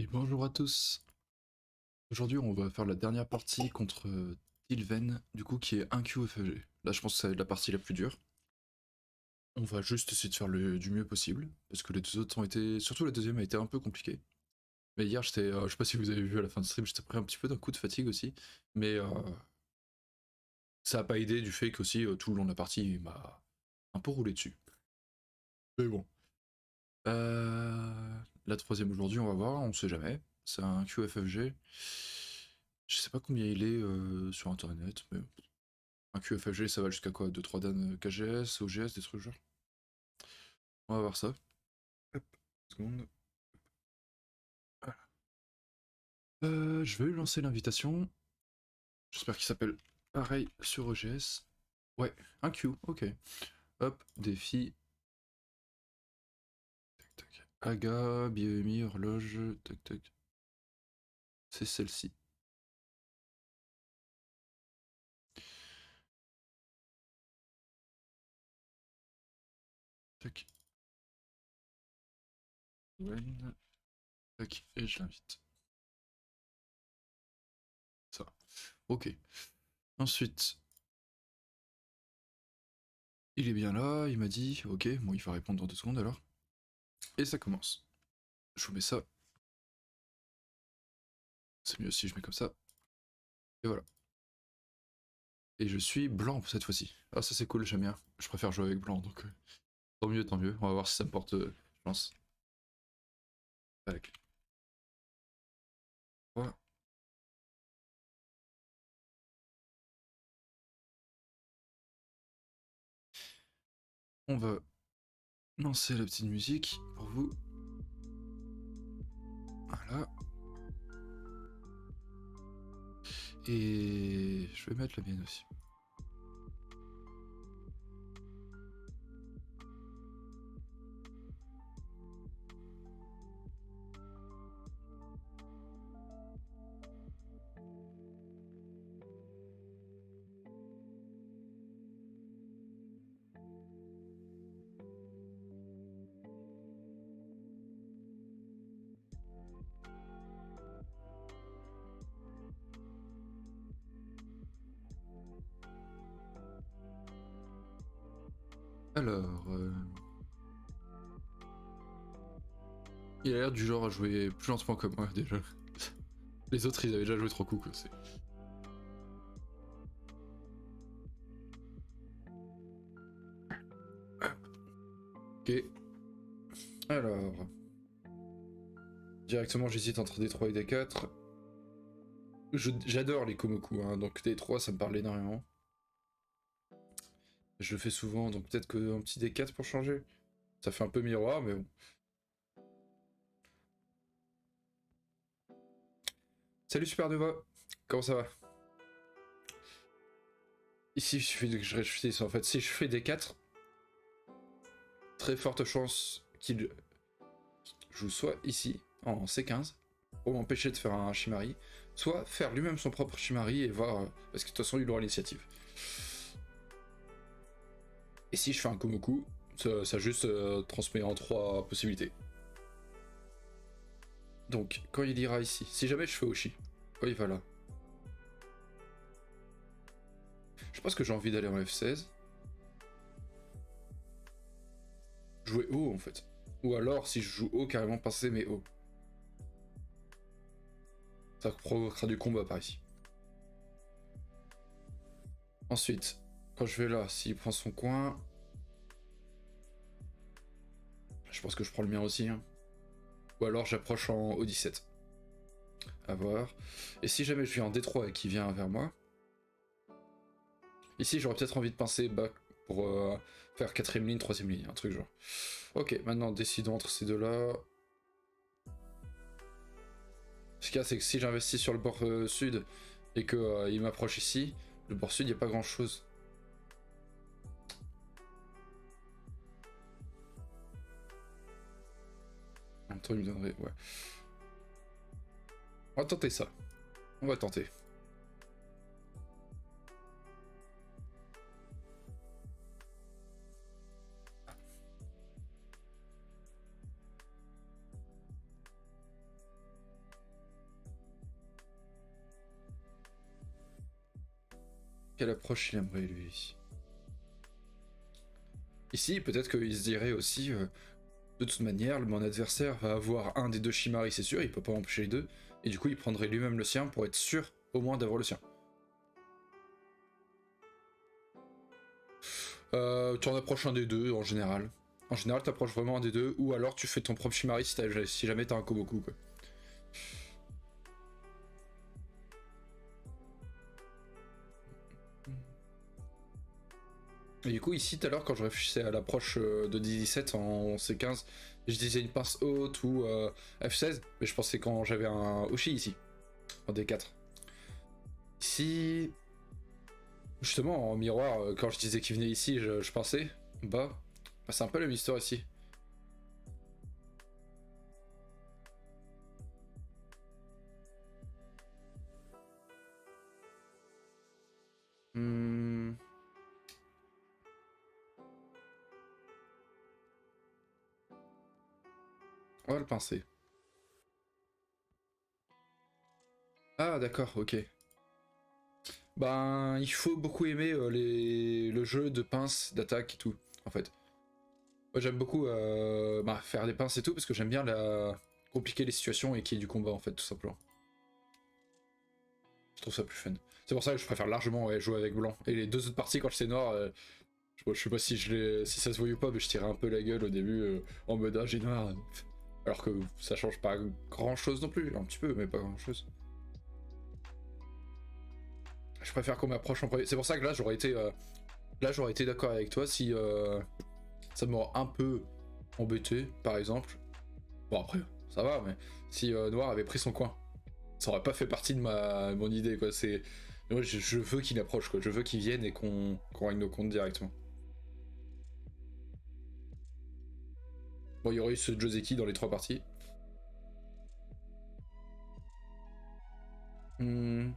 Et bonjour à tous. Aujourd'hui, on va faire la dernière partie contre Tilven, du coup, qui est un QFG. Là, je pense que ça va être la partie la plus dure. On va juste essayer de faire du mieux possible, parce que les deux autres ont été... Surtout la deuxième a été un peu compliquée. Mais hier, j'étais... je sais pas si vous avez vu à la fin de stream, j'étais pris un petit peu d'un coup de fatigue aussi. Mais ça a pas aidé du fait qu'aussi, tout le long de la partie, il m'a un peu roulé dessus. Mais bon. La troisième aujourd'hui, on va voir, on sait jamais. C'est un QFFG. Je sais pas combien il est sur internet, mais un QFFG ça va jusqu'à quoi? 2-3 dan KGS, OGS, des trucs genre. On va voir ça. Hop, seconde. Voilà. Je vais lui lancer l'invitation. J'espère qu'il s'appelle pareil sur OGS. Ouais, un Q, ok. Hop, défi. Tac tac. Aga, bioémie, horloge, tac tac. C'est celle-ci. Tac. Wayne. Tac, et je l'invite. Ça. Ok. Ensuite, il est bien là, il m'a dit, ok, bon, il va répondre dans 2 secondes alors. Et ça commence. Je vous mets ça. C'est mieux si je mets comme ça. Et voilà. Et je suis blanc cette fois-ci. Ah, ça c'est cool, j'aime bien. Je préfère jouer avec blanc, donc tant mieux, tant mieux. On va voir si ça me porte chance. Avec. Voilà. On va lancer la petite musique pour vous. Voilà. Et je vais mettre la mienne aussi. Alors, il a l'air du genre à jouer plus lentement que moi déjà. Les autres, ils avaient déjà joué 3 coups, quoi. Ok. Alors, directement, j'hésite entre D3 et D4. J'adore les Komoku, hein, donc D3, ça me parle énormément. Je le fais souvent, donc peut-être qu'un petit D4 pour changer. Ça fait un peu miroir, mais bon. Salut Super Nova, comment ça va? Ici, il suffit que je réfléchisse. En fait, si je fais des 4, très forte chance qu'il joue soit ici, en C15, pour m'empêcher de faire un Shimari, soit faire lui-même son propre Shimari et voir. Parce que de toute façon, il aura l'initiative. Et si je fais un Komoku, ça juste transmet en 3 possibilités. Donc, quand il ira ici, si jamais je fais Oshi, quand il va là, je pense que j'ai envie d'aller en F16. Jouer haut en fait. Ou alors, si je joue haut, carrément passer mes hauts. Ça provoquera du combat par ici. Ensuite, quand je vais là, s'il prend son coin, je pense que je prends le mien aussi. Hein. Ou alors j'approche en O17. À voir. Et si jamais je viens en D3 et qu'il vient vers moi, ici j'aurais peut-être envie de pincer bas pour faire 4ème ligne, 3ème ligne, un truc genre. Ok, maintenant décidons entre ces deux-là. Ce qu'il y a, c'est que si j'investis sur le bord sud et qu'il m'approche ici, le bord sud, il n'y a pas grand-chose. En même temps, il me donnerait... Ouais. On va tenter ça. On va tenter. Quelle approche il aimerait lui? Ici, peut-être qu'il se dirait aussi, de toute manière, mon adversaire va avoir un des deux Shimari, c'est sûr, il peut pas empêcher les deux, et du coup il prendrait lui-même le sien pour être sûr au moins d'avoir le sien. Tu en approches un des deux en général. En général, t'approches vraiment un des deux, ou alors tu fais ton propre Shimari si jamais t'as un Koboku, quoi. Et du coup, ici, tout à l'heure, quand je réfléchissais à l'approche de D17 en C15, je disais une pince haute ou F16, mais je pensais quand j'avais un Uchi ici, en D4. Ici, justement, en miroir, quand je disais qu'il venait ici, je pensais, bah, c'est un peu la même histoire ici. Hmm. On va le pincer. Ah, d'accord, ok. Ben, il faut beaucoup aimer le jeu de pince, d'attaque et tout, en fait. Moi, j'aime beaucoup faire des pinces et tout, parce que j'aime bien compliquer les situations et qu'il y ait du combat, en fait, tout simplement. Je trouve ça plus fun. C'est pour ça que je préfère largement jouer avec blanc. Et les deux autres parties, quand c'est noir, je sais pas si, si ça se voyait ou pas, mais je tirais un peu la gueule au début en mode ah, j'ai noir. Alors que ça change pas grand chose non plus, un petit peu, mais pas grand chose. Je préfère qu'on m'approche en premier. C'est pour ça que là j'aurais été d'accord avec toi si ça m'aurait un peu embêté, par exemple. Bon après, ça va, mais si Noir avait pris son coin, ça aurait pas fait partie de mon idée quoi. C'est moi je veux qu'il approche quoi, je veux qu'il vienne et qu'on règle nos comptes directement. Bon, il y aurait eu ce Joseki dans les trois parties. Hmm.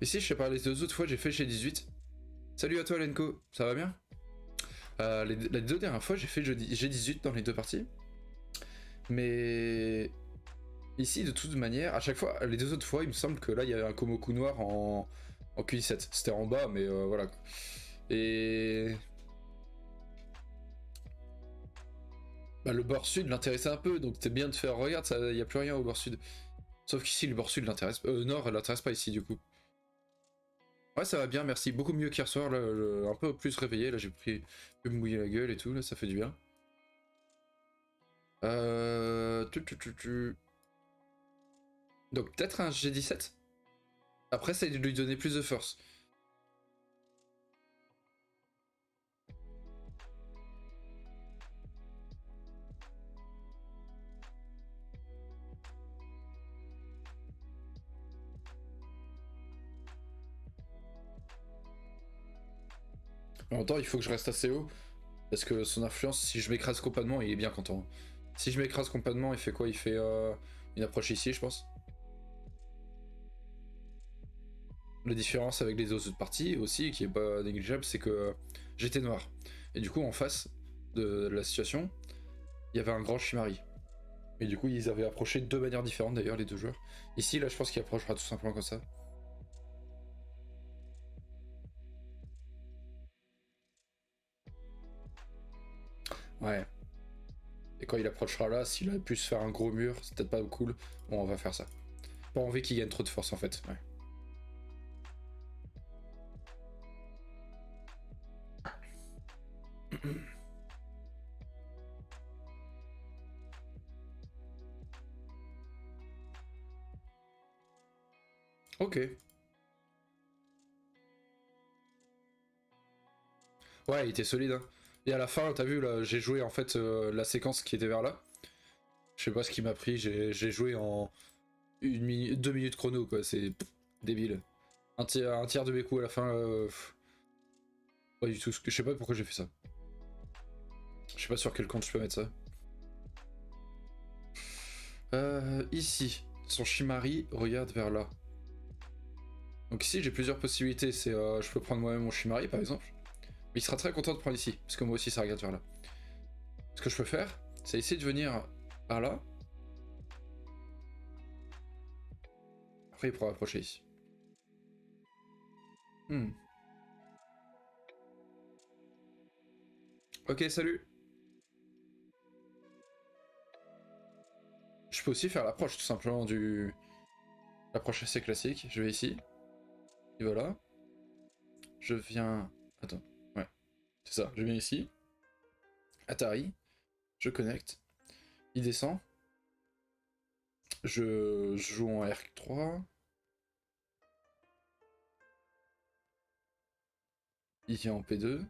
Et si je sais pas, les deux autres fois j'ai fait G18. Salut à toi Lenko, ça va bien? Les deux dernières fois j'ai fait G18 dans les deux parties. Mais ici de toute manière, à chaque fois, les deux autres fois il me semble que là il y avait un Komoku noir en QI7. C'était en bas mais voilà. Et bah, le bord sud l'intéressait un peu, donc c'était bien de faire regarde, il n'y a plus rien au bord sud. Sauf qu'ici le bord sud l'intéresse, nord l'intéresse pas ici du coup. Ouais ça va bien, merci, beaucoup mieux qu'hier soir, là, un peu plus réveillé, là j'ai pu me mouiller la gueule et tout, là ça fait du bien. Donc peut-être un G17. Après ça de lui donner plus de force. En même temps il faut que je reste assez haut, parce que son influence, si je m'écrase complètement, il est bien content. Si je m'écrase complètement, il fait quoi? Il fait une approche ici je pense. La différence avec les autres parties aussi, qui est pas négligeable, c'est que j'étais noir. Et du coup, en face de la situation, il y avait un grand Shimari. Et du coup, ils avaient approché de deux manières différentes d'ailleurs, les deux joueurs. Ici, là, je pense qu'il approchera tout simplement comme ça. Ouais. Et quand il approchera là, s'il a pu se faire un gros mur, c'est peut-être pas cool. Bon, on va faire ça. Pas envie qu'il gagne trop de force en fait. Ouais. Ok. Ouais, il était solide. Hein. Et à la fin, t'as vu, là, j'ai joué en fait la séquence qui était vers là. Je sais pas ce qui m'a pris, j'ai joué en 2 minutes chrono, quoi. C'est débile. Un tiers de mes coups à la fin. Pas du tout. Je sais pas pourquoi j'ai fait ça. Je sais pas sur quel compte je peux mettre ça. Ici, son Shimari regarde vers là. Donc ici, j'ai plusieurs possibilités. C'est, je peux prendre moi-même mon Shimari, par exemple. Mais il sera très content de prendre ici, parce que moi aussi, ça regarde vers là. Ce que je peux faire, c'est essayer de venir par là. Après, il pourra approcher ici. Hmm. Ok, salut. Je peux aussi faire l'approche tout simplement du... L'approche assez classique. Je vais ici. Et voilà. Je viens... Attends. Ouais, c'est ça. Je viens ici. Atari. Je connecte. Il descend. Je joue en R3. Il vient en P2.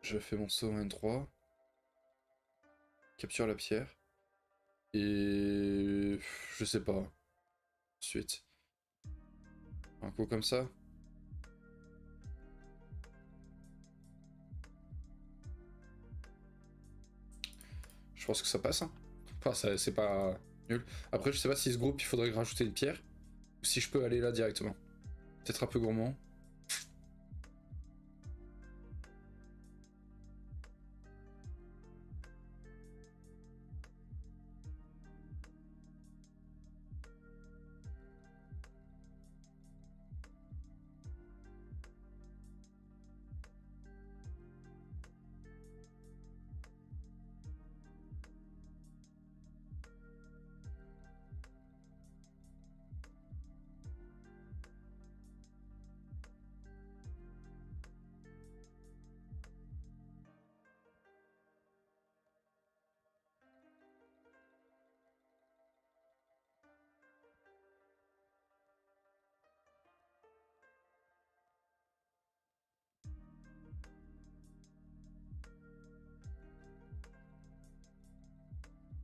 Je fais mon saut en N3. Capture la pierre. Et... Je sais pas. Ensuite. Un coup comme ça. Je pense que ça passe. Hein. Enfin, c'est pas nul. Après, je sais pas si ce groupe, il faudrait rajouter une pierre. Ou si je peux aller là directement. Peut-être un peu gourmand.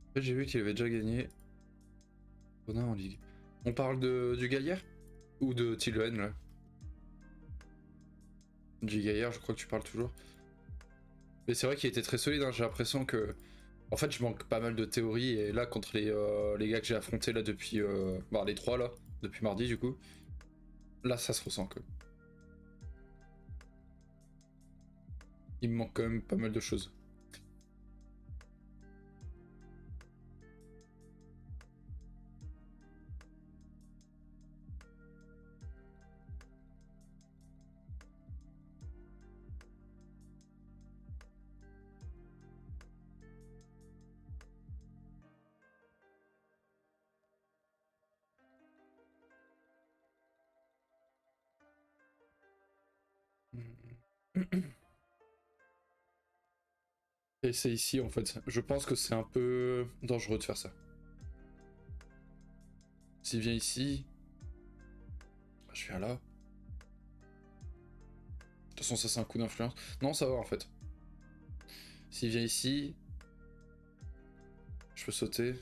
En fait, j'ai vu qu'il avait déjà gagné. Ronin en ligue. On parle du Gaillard. Ou de Tilloen là. Du Gaillard, je crois que tu parles toujours. Mais c'est vrai qu'il était très solide, hein. J'ai l'impression que... En fait, je manque pas mal de théories, et là, contre les gars que j'ai affrontés là depuis... Bah, les trois là, depuis mardi du coup. Là, ça se ressent que... Il me manque quand même pas mal de choses. Et c'est ici en fait. Je pense que c'est un peu dangereux de faire ça. S'il vient ici... Je viens là. De toute façon, ça c'est un coup d'influence. Non, ça va en fait. S'il vient ici... Je peux sauter.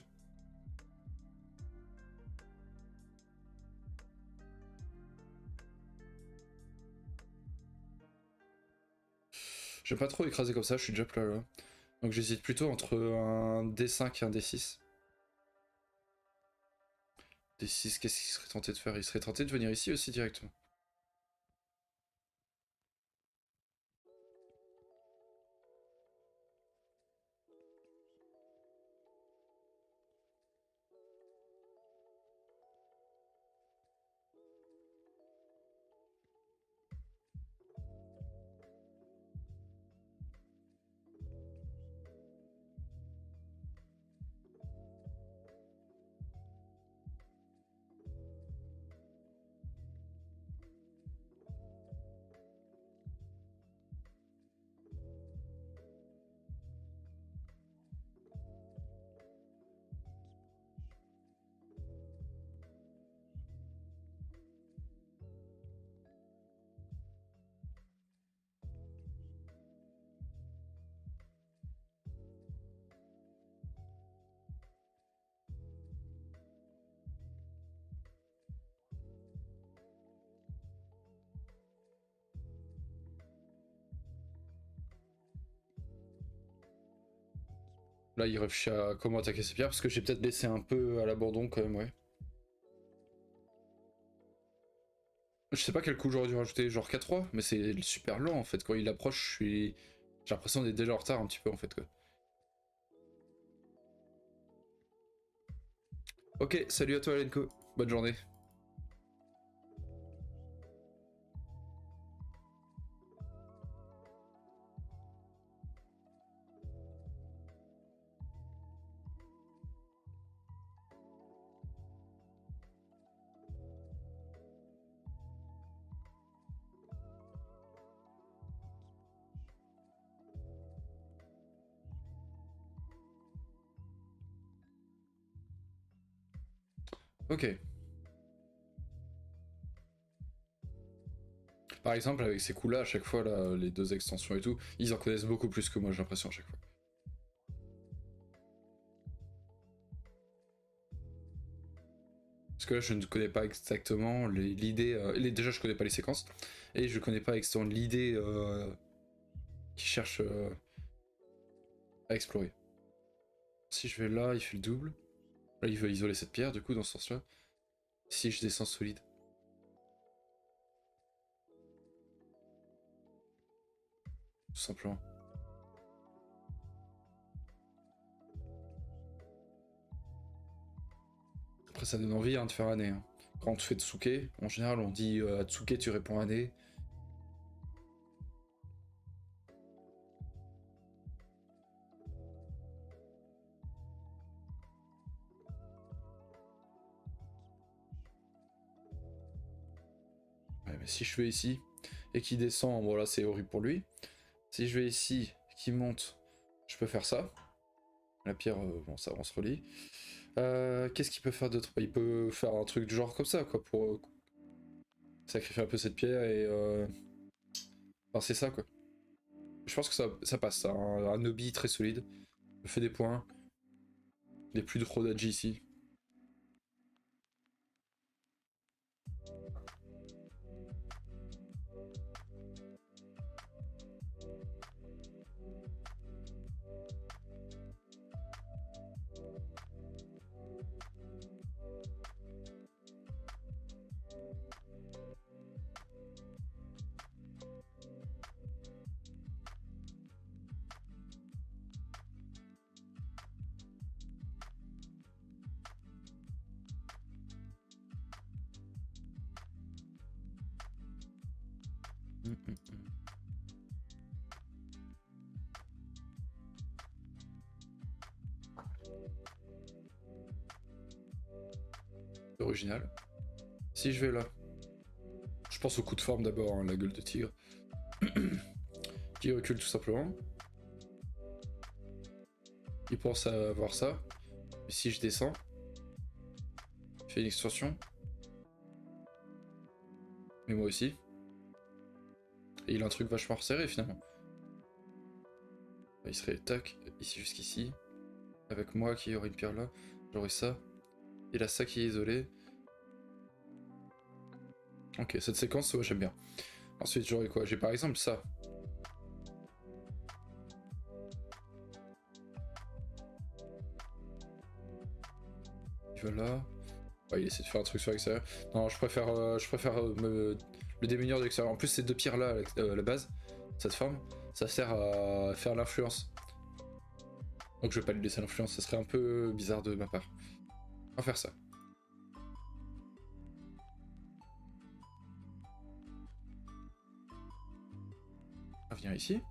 J'aime pas trop écraser comme ça, je suis déjà plat là. Donc j'hésite plutôt entre un D5 et un D6. D6, qu'est-ce qu'il serait tenté de faire? Il serait tenté de venir ici aussi directement. Là, il réfléchit à comment attaquer ses pierres, parce que j'ai peut-être laissé un peu à l'abandon quand même, ouais. Je sais pas quel coup j'aurais dû rajouter, genre K3, mais c'est super lent en fait. Quand il approche, je suis... J'ai l'impression d'être déjà en retard un petit peu en fait, quoi. Ok, salut à toi Lenko, bonne journée. Ok. Par exemple, avec ces coups-là, à chaque fois, là, les deux extensions et tout, ils en connaissent beaucoup plus que moi, j'ai l'impression, à chaque fois. Parce que là, je ne connais pas exactement l'idée. Déjà, je connais pas les séquences. Et je connais pas exactement l'idée qu'ils cherchent à explorer. Si je vais là, il fait le double. Là, il veut isoler cette pierre, du coup, dans ce sens-là. Si je descends solide. Tout simplement. Après, ça donne envie de faire année. Quand on te fait Tsuke, en général, on dit à Tsuke, tu réponds année. Ouais, mais si je vais ici et qu'il descend, bon là c'est horrible pour lui. Si je vais ici, qu'il monte, je peux faire ça. La pierre, bon ça on se relie. Qu'est-ce qu'il peut faire d'autre? Il peut faire un truc du genre comme ça, quoi, pour sacrifier un peu cette pierre et... Enfin c'est ça, quoi. Je pense que ça passe, ça. Un Nobi très solide. Il fait des points. Il n'est plus de Rodaji ici. Original. Si je vais là, je pense au coup de forme d'abord, hein, la gueule de tigre. Qui recule tout simplement. Il pense à avoir ça. Et si je descends, il fait une extension. Mais moi aussi. Et il a un truc vachement resserré finalement. Il serait tac, ici jusqu'ici. Avec moi qui aurait une pierre là, j'aurais ça. Il a ça qui est isolé. Ok, cette séquence, ouais, j'aime bien. Ensuite, j'aurais quoi? J'ai par exemple ça. Il va là. Ouais, il essaie de faire un truc sur l'extérieur. Non, je préfère le démunir de l'extérieur. En plus, ces deux pierres là, à la base, cette forme, ça sert à faire l'influence. Donc je vais pas lui laisser l'influence, ça serait un peu bizarre de ma part. On va faire ça. On va venir ici.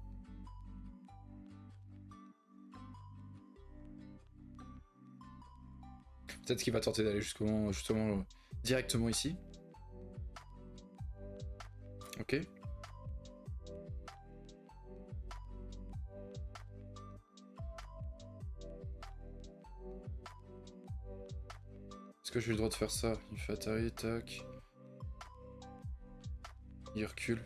Peut-être qu'il va tenter d'aller justement directement ici. Ok. Est-ce que j'ai le droit de faire ça? Il fait atterrir, tac. Il recule.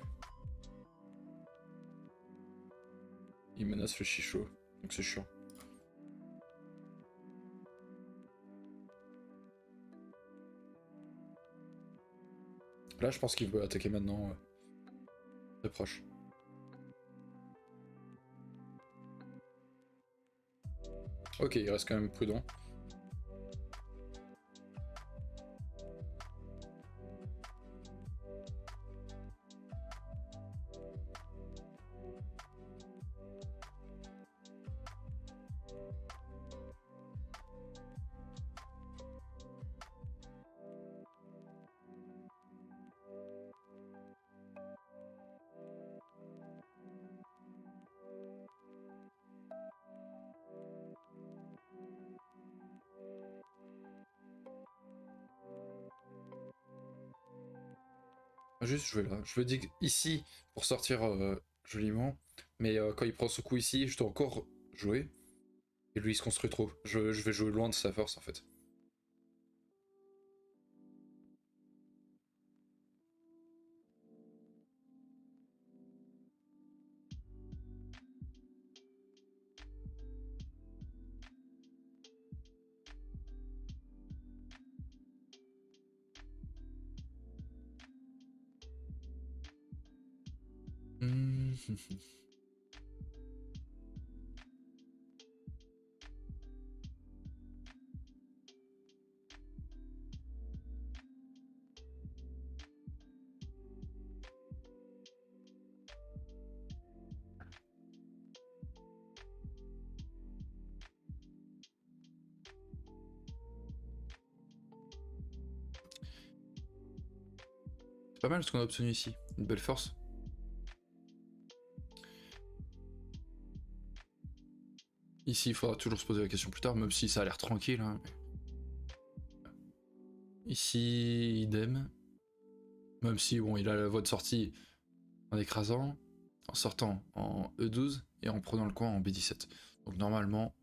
Il menace le chichot. Donc c'est chiant. Là, je pense qu'il veut attaquer maintenant. Très proche. Ok, il reste quand même prudent. Juste jouer là. Je le dis ici pour sortir joliment. Mais quand il prend ce coup ici, je dois encore jouer. Et lui il se construit trop. Je vais jouer loin de sa force en fait. Hmm. C'est pas mal ce qu'on a obtenu ici. Une belle force. Ici, il faudra toujours se poser la question plus tard, même si ça a l'air tranquille. Hein. Ici, idem. Même si, bon, il a la voie de sortie en écrasant, en sortant en E12 et en prenant le coin en B17. Donc normalement,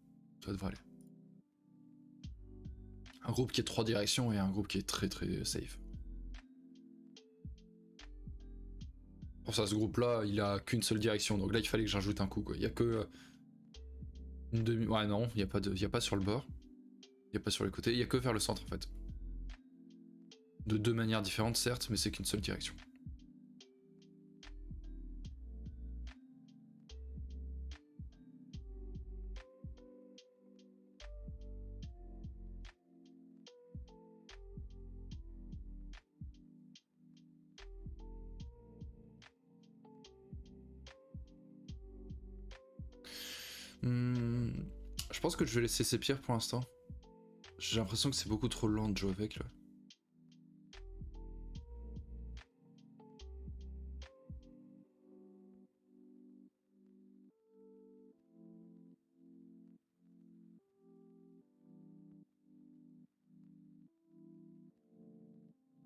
ça devrait aller. Un groupe qui est 3 directions et un groupe qui est très très safe. Pour ça, ce groupe-là, il a qu'une seule direction, donc là, il fallait que j'ajoute un coup. Quoi. Il y a que une demi... Ouais, non, il y a pas sur le bord. Il y a pas sur les côtés, il y a que vers le centre, en fait. De deux manières différentes, certes, mais c'est qu'une seule direction. Je pense que je vais laisser ces pierres pour l'instant. J'ai l'impression que c'est beaucoup trop lent de jouer avec, là.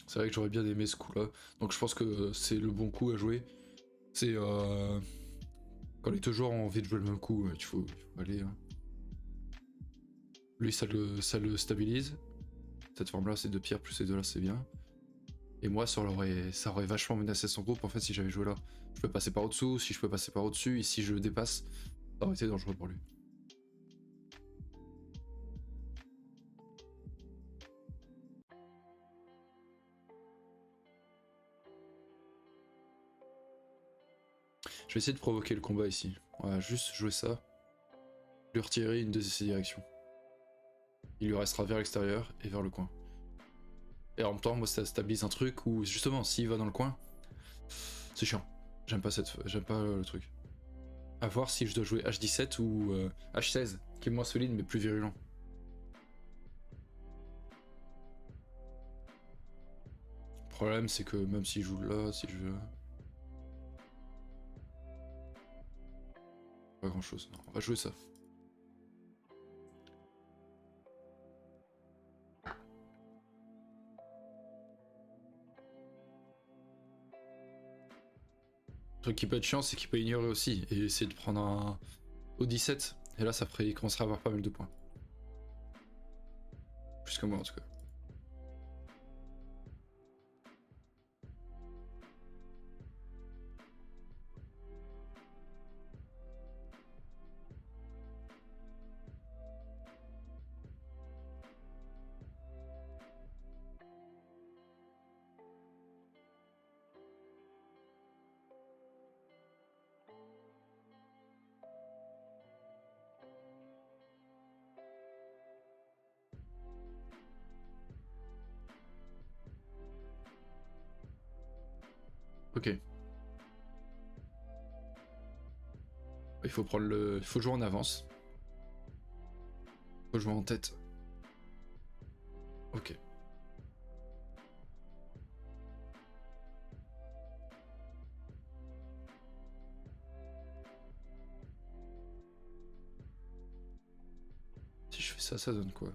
C'est vrai que j'aurais bien aimé ce coup-là. Donc je pense que c'est le bon coup à jouer. C'est quand les deux joueurs ont envie de jouer le même coup, il faut aller. Hein. Lui, ça le stabilise. Cette forme-là, ces deux pierres plus ces deux-là, c'est bien. Et moi, ça aurait vachement menacé son groupe en fait si j'avais joué là. Je peux passer par au-dessous, si je peux passer par au-dessus, et si je le dépasse, ça aurait été dangereux pour lui. Je vais essayer de provoquer le combat ici. On va juste jouer ça. Lui retirer une de ses directions. Il lui restera vers l'extérieur et vers le coin. Et en même temps, moi, ça stabilise un truc où, justement, s'il va dans le coin, c'est chiant. J'aime pas le truc. À voir si je dois jouer H17 ou H16, qui est moins solide mais plus virulent. Le problème, c'est que même s'il joue là, si je veux... Pas grand chose. Non, on va jouer ça. Le truc qui peut être chiant, c'est qu'il peut ignorer aussi et essayer de prendre un O17. Et là, il commencera à avoir pas mal de points. Plus que moi en tout cas. Ok. Il faut prendre le. Il faut jouer en avance. Il faut jouer en tête. Ok. Si je fais ça, ça donne quoi?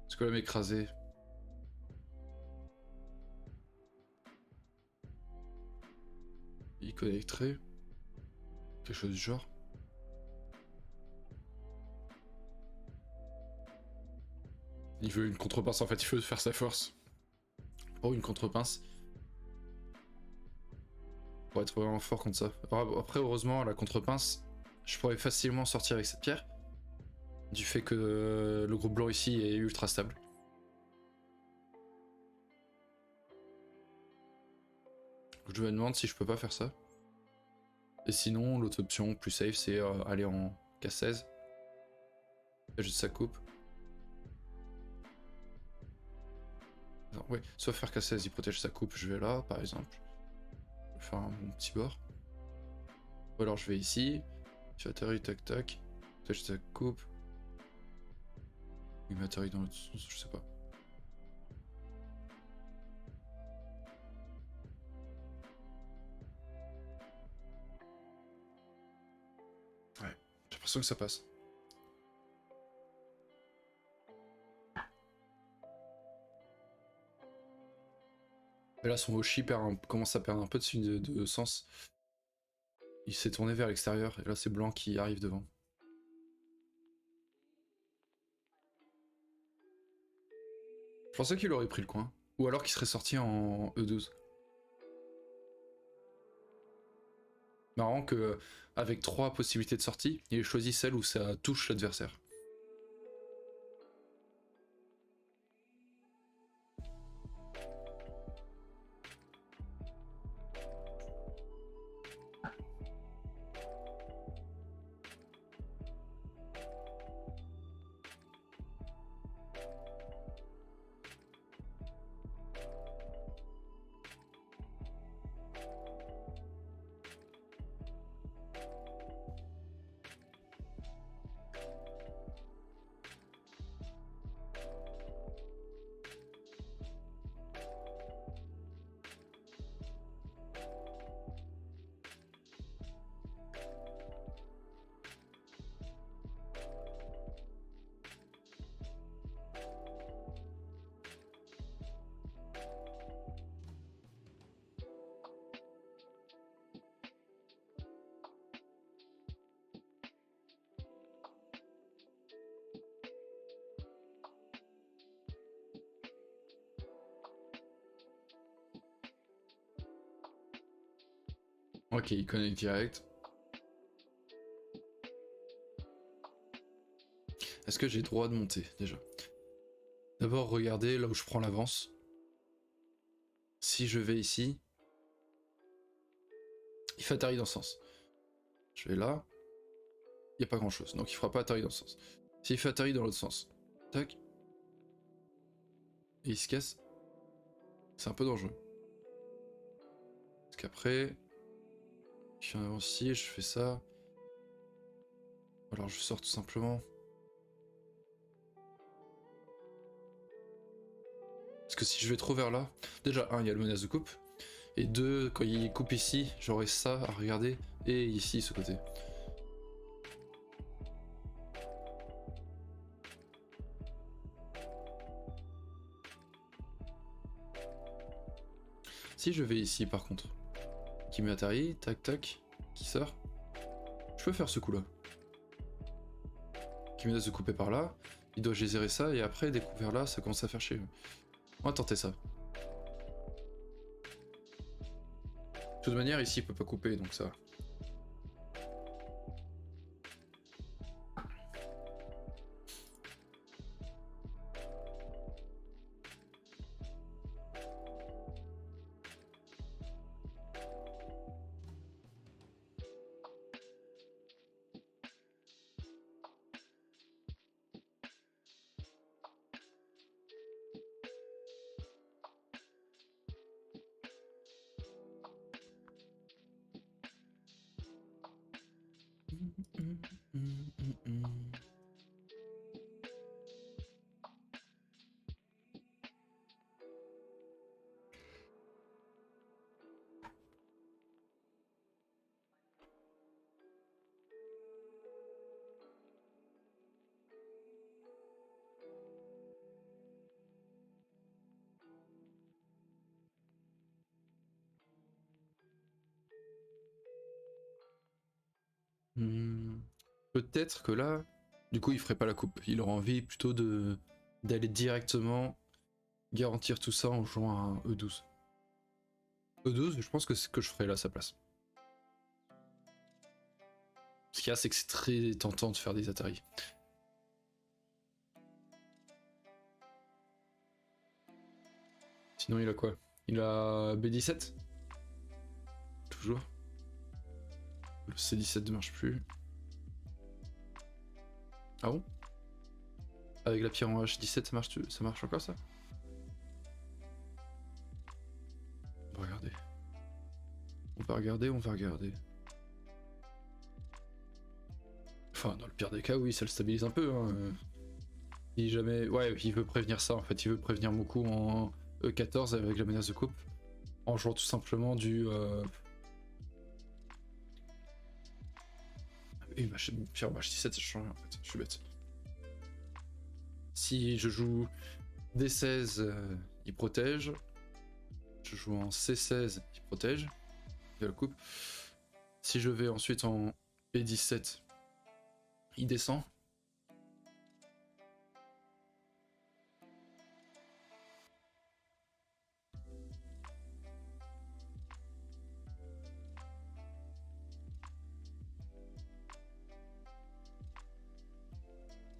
Est-ce que là m'écraser? Il connecterait? Quelque chose du genre? Il veut une contrepince en fait, il veut faire sa force. Oh, une contrepince. Pour être vraiment fort contre ça. Alors, après, heureusement, la contrepince, je pourrais facilement sortir avec cette pierre. Du fait que le groupe blanc ici est ultra stable. Je me demande si je peux pas faire ça. Et sinon, l'autre option plus safe, c'est aller en K16. Juste ça coupe. Alors, ouais, soit faire K16, il protège sa coupe, je vais là par exemple. Je vais faire mon petit bord. Ou alors je vais ici, j'atterris, tac tac, protège sa coupe. Il m'atterrit dans l'autre sens, je sais pas. Ouais, j'ai l'impression que ça passe. Mais là, son Hoshi commence à perdre un peu de sens. Il s'est tourné vers l'extérieur, et là c'est blanc qui arrive devant. Je pensais qu'il aurait pris le coin. Ou alors qu'il serait sorti en E12. Marrant que avec 3 possibilités de sortie, il ait choisi celle où ça touche l'adversaire. Ok, il connecte direct. Est-ce que j'ai droit de monter déjà? D'abord, regardez là où je prends l'avance. Si je vais ici, il fait atterrir dans ce sens. Je vais là, il n'y a pas grand chose, donc il fera pas atterrir dans ce sens. S'il fait atterrir dans l'autre sens, tac, et il se casse, c'est un peu dangereux. Parce qu'après, je viens avant ici, je fais ça. Alors je sors tout simplement. Parce que si je vais trop vers là, déjà, un, il y a le menace de coupe. Et deux, quand il coupe ici, j'aurai ça à regarder. Et ici, ce côté. Si je vais ici, par contre, qui met Atari, tac tac, qui sort, je peux faire ce coup-là. Qui menace de couper par là, il doit gérer ça, et après, des coups vers là, ça commence à faire chier. On va tenter ça. De toute manière, ici, il peut pas couper, donc ça va. Peut-être que là, du coup, il ferait pas la coupe. Il aurait envie plutôt d'aller directement garantir tout ça en jouant un E12. E12, je pense que c'est ce que je ferais là à sa place. Ce qu'il y a, c'est que c'est très tentant de faire des Atari. Sinon, il a quoi? Il a B17? toujours. Le C17 ne marche plus. Ah bon? Avec la pierre en H17 ça marche encore ça? On va regarder. On va regarder. Enfin, dans le pire des cas, oui, ça le stabilise un peu. Hein. Si jamais... Ouais, il veut prévenir ça en fait. Il veut prévenir Moku en E14 avec la menace de coupe. En jouant tout simplement du... Et pierre en H17, ça change rien en fait. Je suis bête. Si je joue D16, il protège. Je joue en C16, il protège. Il la coupe. Si je vais ensuite en B17, il descend.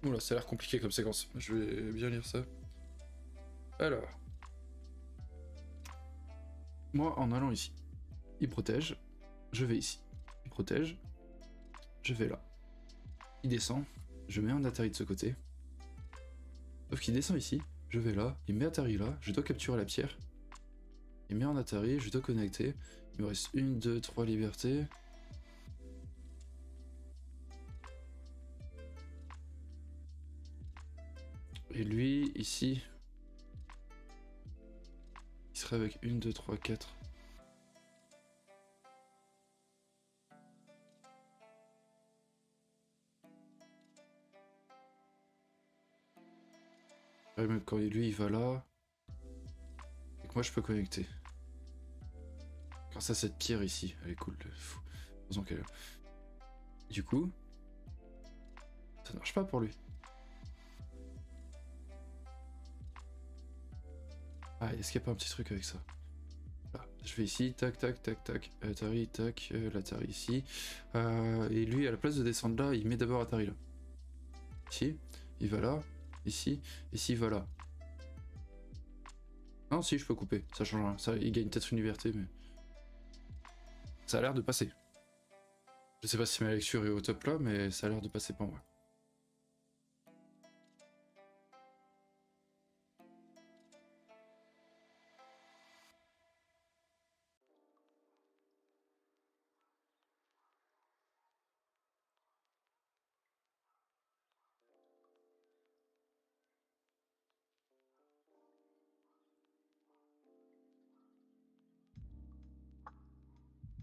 Oula, ça a l'air compliqué comme séquence. Je vais bien lire ça. Alors. Moi, en allant ici, il protège. Je vais ici. Il protège. Je vais là. Il descend. Je mets un Atari de ce côté. Sauf qu'il descend ici. Je vais là. Il met Atari là. Je dois capturer la pierre. Il met en Atari. Je dois connecter. Il me reste 1, 2, 3 libertés. Et lui, ici, il serait avec 1, 2, 3, 4. Ouais, même quand lui, il va là. Et que moi, je peux connecter. Grâce à cette pierre ici. Elle est cool. Heureusement qu'elle est là. Du coup, ça ne marche pas pour lui. Ah, est-ce qu'il n'y a pas un petit truc avec ça? Là, je vais ici, tac, tac, tac, tac, Atari, tac, l'Atari ici. Et lui, à la place de descendre là, il met d'abord Atari là. Ici, il va là, ici, ici, il va là. Non, si, je peux couper, ça change rien. Ça, il gagne peut-être une liberté, mais... Ça a l'air de passer. Je sais pas si ma lecture est au top là, mais ça a l'air de passer pour moi.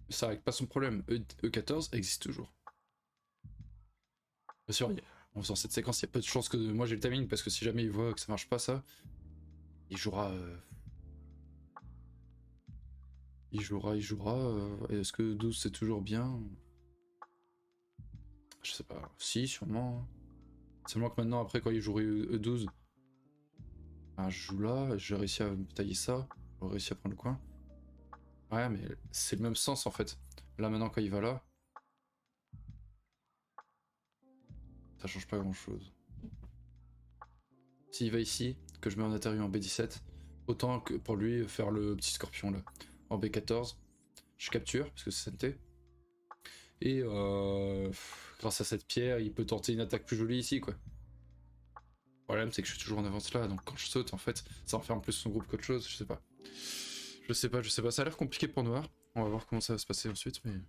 Ça règle pas son problème. E14 existe toujours. Bien sûr, en faisant cette séquence, il y a peu de chances que moi j'ai le timing, parce que si jamais il voit que ça marche pas ça, il jouera... Il jouera... Est-ce que 12 c'est toujours bien? Je sais pas. Si, sûrement. Seulement que maintenant, après, quand il jouerait E12, ben, je joue là, j'ai réussi à tailler ça, j'ai réussi à prendre le coin. Ouais, mais c'est le même sens en fait. Là, maintenant, quand il va là, ça change pas grand chose. S'il va ici, que je mets en Atari en B17, autant que pour lui faire le petit scorpion là. En B14, je capture, parce que c'est SNT. Et grâce à cette pierre, il peut tenter une attaque plus jolie ici, quoi. Le problème, c'est que je suis toujours en avance là, donc quand je saute, en fait, ça enferme plus son groupe qu'autre chose, je sais pas. Je sais pas, ça a l'air compliqué pour Noir. On va voir comment ça va se passer ensuite, mais...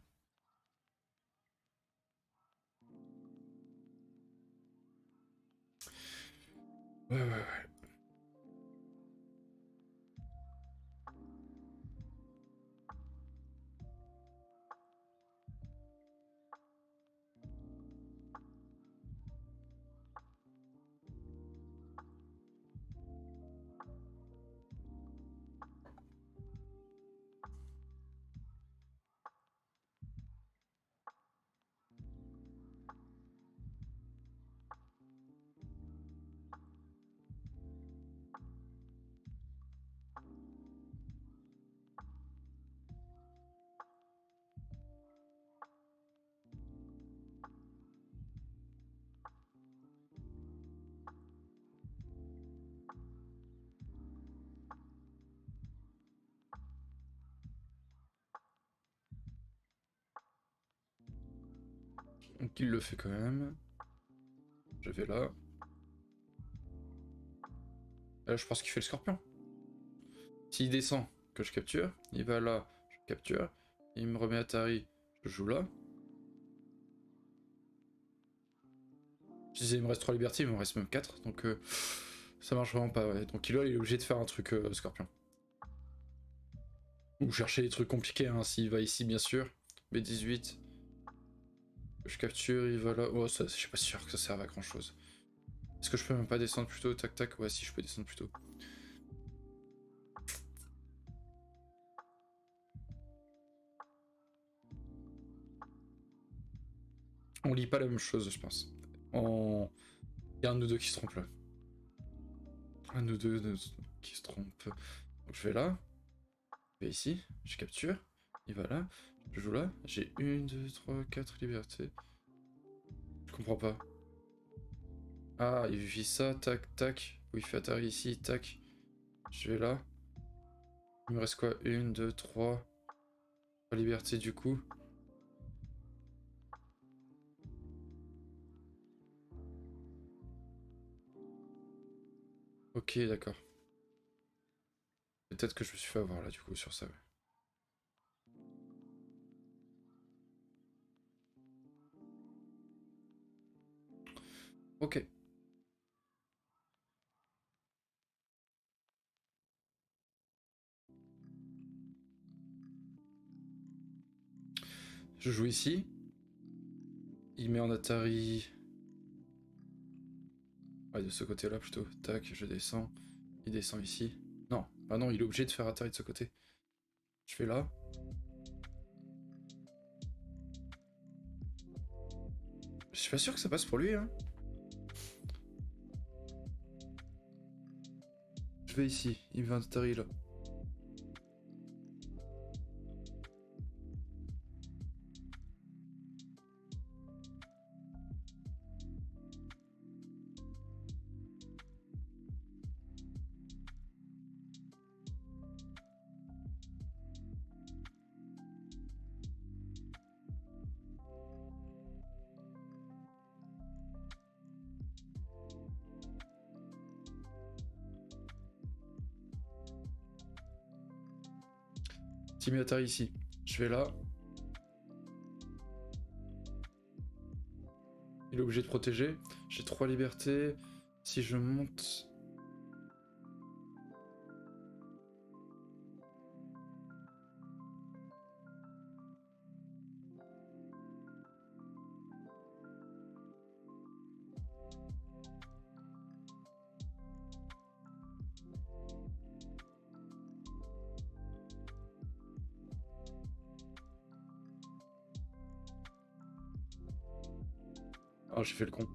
Ouais. Donc il le fait quand même. Je vais là. Là, je pense qu'il fait le scorpion. S'il descend, que je capture. Il va là, je capture. Il me remet Atari, je joue là. Je disais, il me reste 3 libertés, il me reste même 4. Donc ça marche vraiment pas. Ouais. Donc il est obligé de faire un truc scorpion. Ou chercher des trucs compliqués, hein, s'il va ici, bien sûr. B18. Je capture, il va là. Oh, ça, je suis pas sûr que ça serve à grand chose. Est-ce que je peux même pas descendre plus tôt? Tac tac. Ouais, si, je peux descendre plus tôt. On lit pas la même chose, je pense. Il y a un de nous deux qui se trompe là. Un de nous deux qui se trompe. Donc je vais là. Je vais ici. Je capture. Il va là. Je joue là. J'ai 1, 2, 3, 4 libertés. Je comprends pas. Ah, il vit ça. Tac, tac. Oui, il fait Atari ici. Tac. Je vais là. Il me reste quoi? 1, 2, 3. Pas liberté du coup. Ok, d'accord. Peut-être que je me suis fait avoir là du coup sur ça. Ouais. Ok. Je joue ici. Il met en Atari. Ouais, de ce côté-là plutôt. Tac, je descends. Il descend ici. Non. Ah non, il est obligé de faire Atari de ce côté. Je fais là. Je suis pas sûr que ça passe pour lui, hein. Je vais ici. Il met un Atari là. Il met Atari ici. Je vais là. Il est obligé de protéger. J'ai 3 libertés. Si je monte. Ah, j'ai fait le con.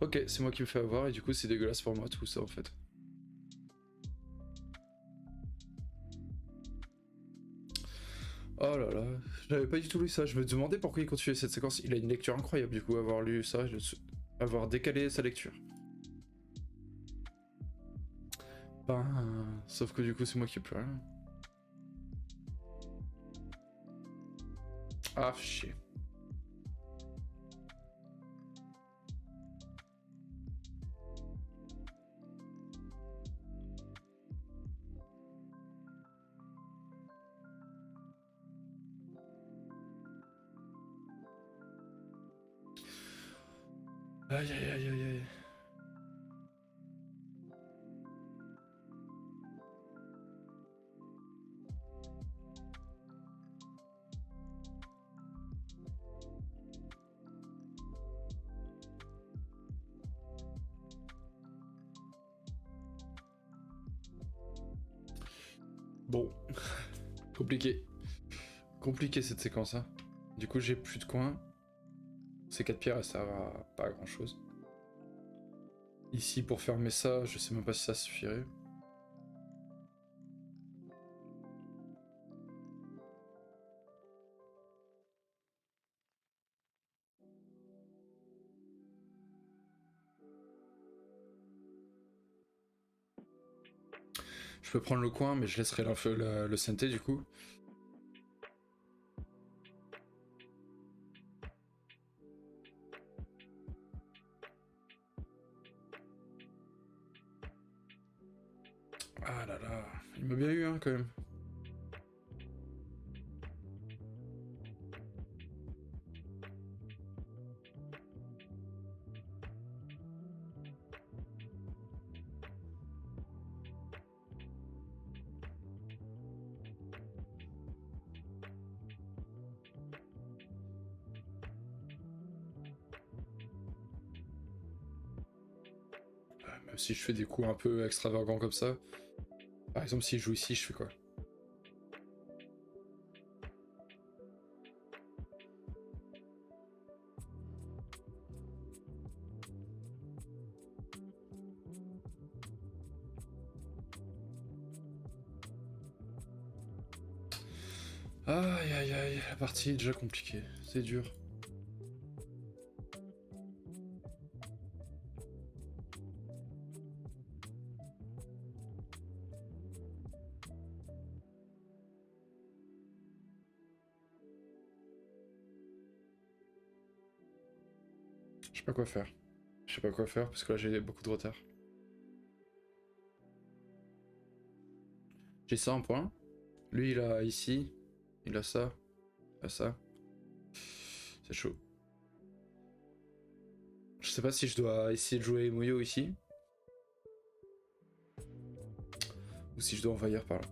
Ok, c'est moi qui me fais avoir et du coup c'est dégueulasse pour moi tout ça en fait. Oh là là, j'avais pas du tout lu ça. Je me demandais pourquoi il continuait cette séquence. Il a une lecture incroyable du coup, avoir lu ça, avoir décalé sa lecture. Ben, sauf que du coup c'est moi qui ai plus rien. Ah, chier. Aïe aïe aïe aïe aïe. Bon, compliqué. Compliqué cette séquence, hein. Du coup j'ai plus de coins. Ces 4 pierres elles servent à pas à grand chose. Ici pour fermer ça, je sais même pas si ça suffirait. Je peux prendre le coin, mais je laisserai le synthé du coup. Ah là là, il m'a bien eu hein, quand même. Même si je fais des coups un peu extravagants comme ça. Par exemple, s'il joue ici, je fais quoi? Aïe aïe aïe, la partie est déjà compliquée, c'est dur. Je sais pas quoi faire. Je sais pas quoi faire parce que là j'ai beaucoup de retard. J'ai ça en point. Lui il a ici. Il a ça. Il a ça. C'est chaud. Je sais pas si je dois essayer de jouer Moyo ici. Ou si je dois envahir par là.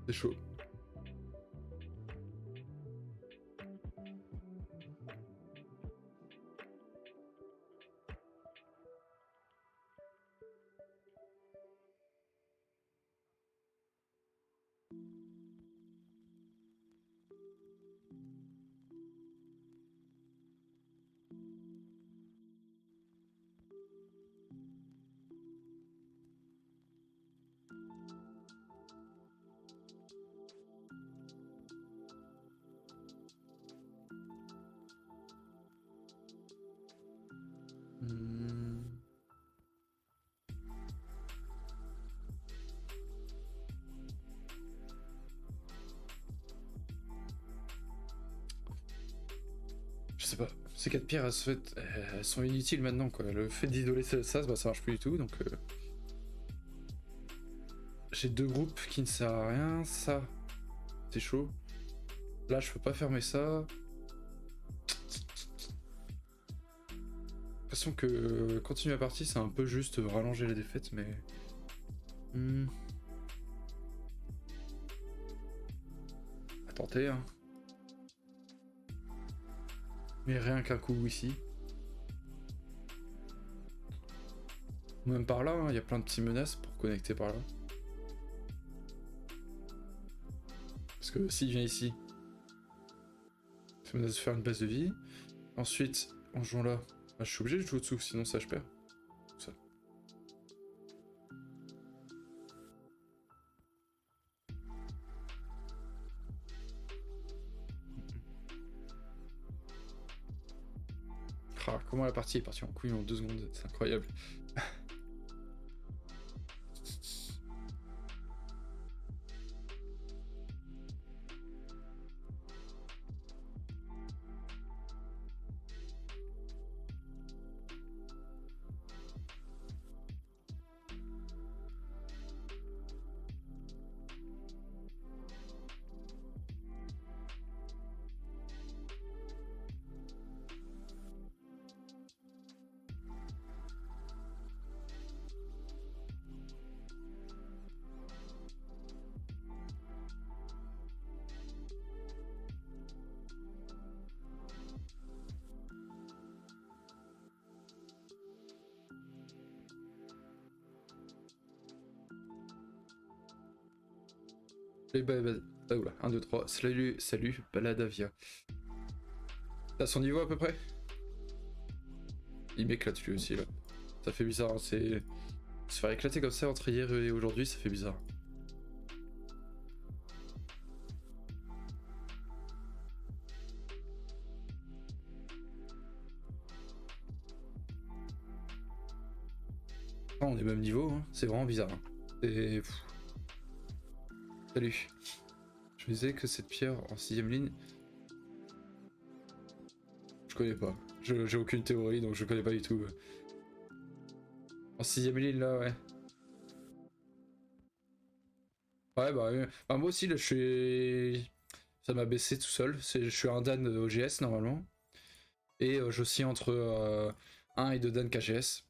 C'est chaud. Je sais pas. Ces 4 pierres, elles sont inutiles maintenant, quoi. Le fait d'isoler ça, bah, ça marche plus du tout, donc... J'ai 2 groupes qui ne servent à rien, ça, c'est chaud. Là, je peux pas fermer ça. J'ai l'impression que continuer la partie, c'est un peu juste rallonger la défaite, mais... À tenter, hein. Mais rien qu'un coup ici. Même par là, hein, y a plein de petites menaces pour connecter par là. Parce que s'il vient ici, ça menace de faire une base de vie. Ensuite, en jouant là, bah, je suis obligé de jouer dessous, sinon ça je perds. Ça. Ah, comment la partie est partie en couille en 2 secondes, c'est incroyable. Oula, 1, 2, 3. Salut, Baladavia. T'as son niveau à peu près? Il m'éclate lui aussi là. Ça fait bizarre, hein, c'est... Se faire éclater comme ça entre hier et aujourd'hui, ça fait bizarre. Ah, on est même niveau, hein. C'est vraiment bizarre. Hein. C'est... Salut. Je me disais que cette pierre en 6ème ligne... Je connais pas. J'ai aucune théorie, donc je connais pas du tout. En 6ème ligne, là, ouais. Ouais, bah, bah moi aussi, là, je suis... Ça m'a baissé tout seul. Je suis un Dan OGS, normalement. Et j'oscille entre 1 et 2 Dan KGS.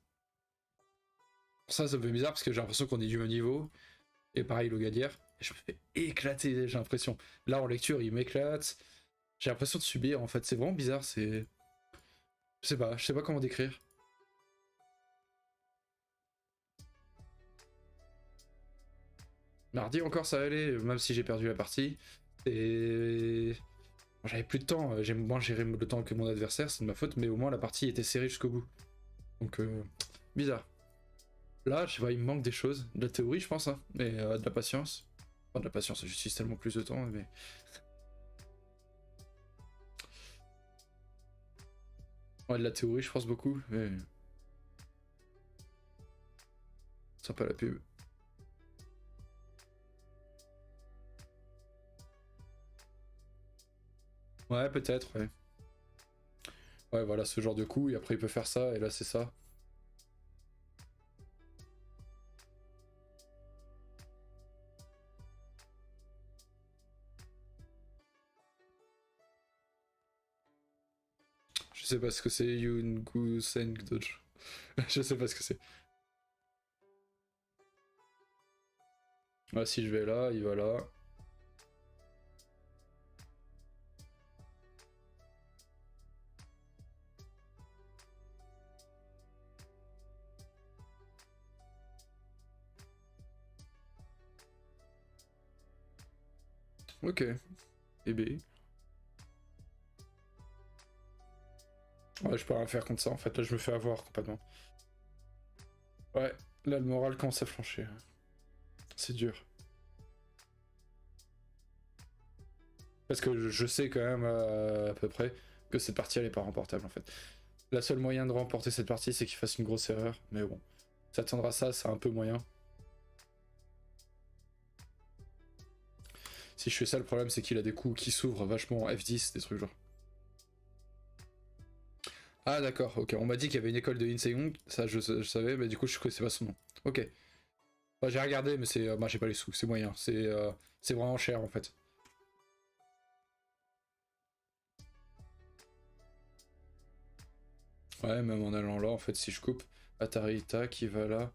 Ça me fait bizarre, parce que j'ai l'impression qu'on est du même niveau. Et pareil, le Gadière. Et je me fais éclater, j'ai l'impression. Là, en lecture, il m'éclate. J'ai l'impression de subir, en fait. C'est vraiment bizarre, c'est... je sais pas comment décrire. Mardi encore ça allait, même si j'ai perdu la partie. Et bon, j'avais plus de temps, j'ai moins géré le temps que mon adversaire, c'est de ma faute, mais au moins la partie était serrée jusqu'au bout. Donc bizarre. Là, je vois, il me manque des choses, de la théorie je pense, hein, mais de la patience. Enfin de la patience, j'utilise tellement plus de temps, mais... Ouais, de la théorie je pense beaucoup, mais... Sympa la pub. Ouais, peut-être, ouais. Ouais, voilà, ce genre de coup, et après il peut faire ça, et là c'est ça. Je sais pas ce que c'est, Yungu Seng Dodge. Je sais pas ce que c'est. Ah, si je vais là, il va là. Ok. Et B. Ouais, je peux rien faire contre ça en fait, là je me fais avoir complètement. Ouais, là le moral commence à flancher. C'est dur. Parce que je sais quand même à peu près que cette partie elle est pas remportable en fait. La seule moyen de remporter cette partie c'est qu'il fasse une grosse erreur, mais bon. S'attendre à ça, c'est un peu moyen. Si je fais ça, le problème c'est qu'il a des coups qui s'ouvrent vachement en F10, des trucs genre. Ah d'accord, ok, on m'a dit qu'il y avait une école de Inseong, ça je savais, mais du coup je connaissais pas son nom. Ok. Bah, j'ai regardé, mais c'est, bah, j'ai pas les sous, c'est moyen, c'est vraiment cher en fait. Ouais, même en allant là, en fait, si je coupe, Atari Ita qui va là.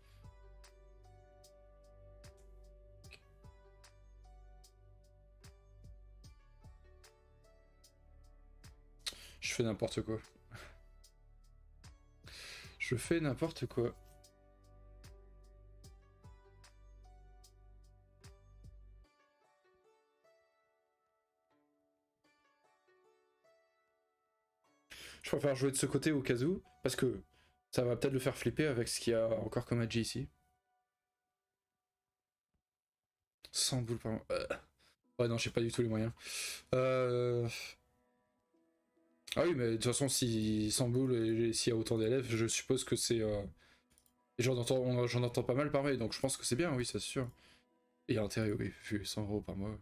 Je fais n'importe quoi. Je fais n'importe quoi. Je préfère jouer de ce côté au cas où, parce que ça va peut-être le faire flipper avec ce qu'il y a encore comme Agi ici. 100 boules par mois. Ouais, non, j'ai pas du tout les moyens. Ah oui, mais de toute façon, si 100 boules et s'il y a autant d'élèves, je suppose que c'est... j'en entends pas mal parler, donc je pense que c'est bien, oui, c'est sûr. Et il y a intérêt, oui, vu 100 € par mois.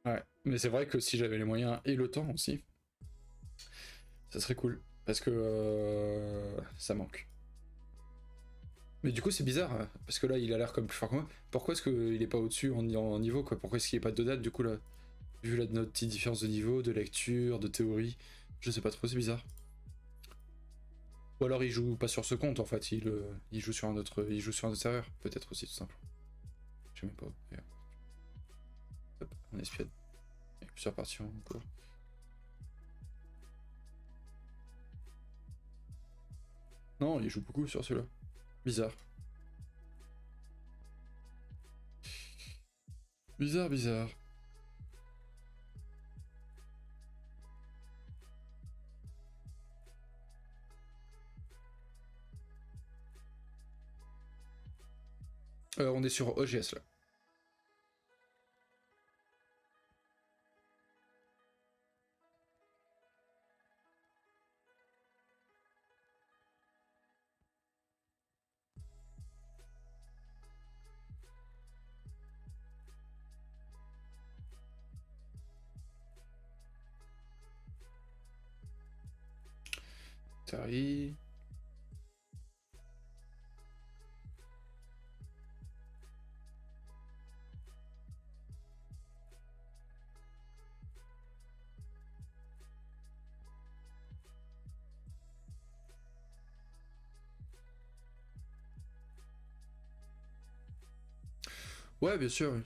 Ouais, mais c'est vrai que si j'avais les moyens et le temps aussi, ça serait cool. Parce que ça manque. Mais du coup, c'est bizarre, hein, parce que là, il a l'air comme plus fort que moi. Pourquoi est-ce qu'il est pas au-dessus en niveau, quoi? Pourquoi est-ce qu'il est pas de date, du coup, là? Vu notre petite différence de niveau, de lecture, de théorie, je sais pas trop, c'est bizarre. Ou alors il joue pas sur ce compte, en fait, il joue sur un autre, serveur, peut-être aussi, tout simple. Je sais même pas, d'ailleurs. Hop, on espionne. Il y a plusieurs parties en cours. Non, il joue beaucoup sur celui-là. Bizarre. Bizarre, bizarre. On est sur OGS là. Tari. Ouais, bien sûr. Oui.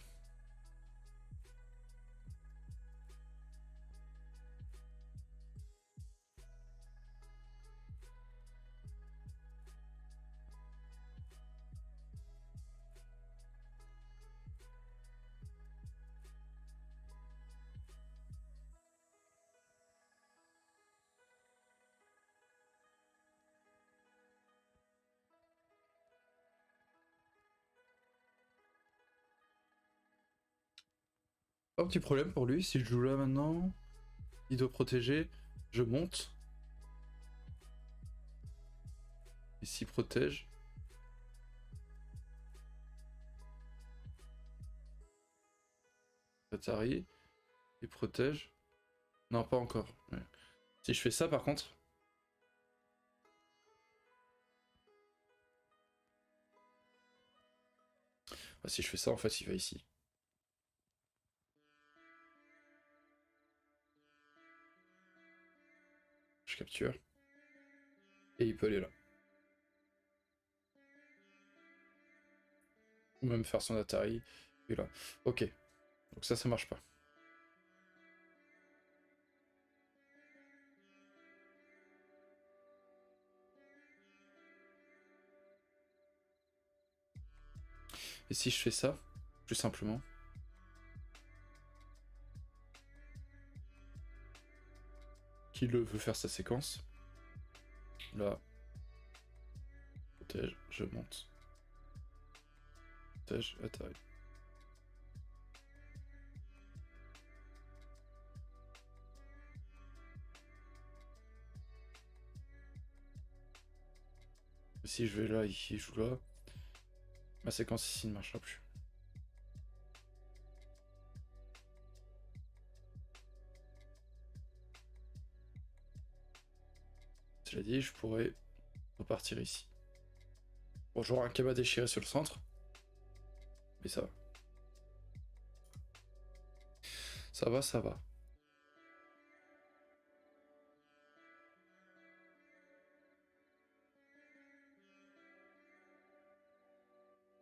Un petit problème pour lui, si je joue là maintenant, il doit protéger, je monte. Et s'il protège... Atari, il protège. Non, pas encore. Ouais. Si je fais ça par contre... Ah, si je fais ça, en fait, il va ici. Je capture. Et il peut aller là. Ou même faire son Atari. Et là. Ok. Donc ça marche pas. Et si je fais ça, plus simplement... Qui le veut faire sa séquence. Là. Protège, je monte. Protège, Atari. Si je vais là, il joue là. Ma séquence ici ne marchera plus. Cela dit, je pourrais repartir ici. Bon, j'aurai un cabas déchiré sur le centre. Mais ça va. Ça va, ça va.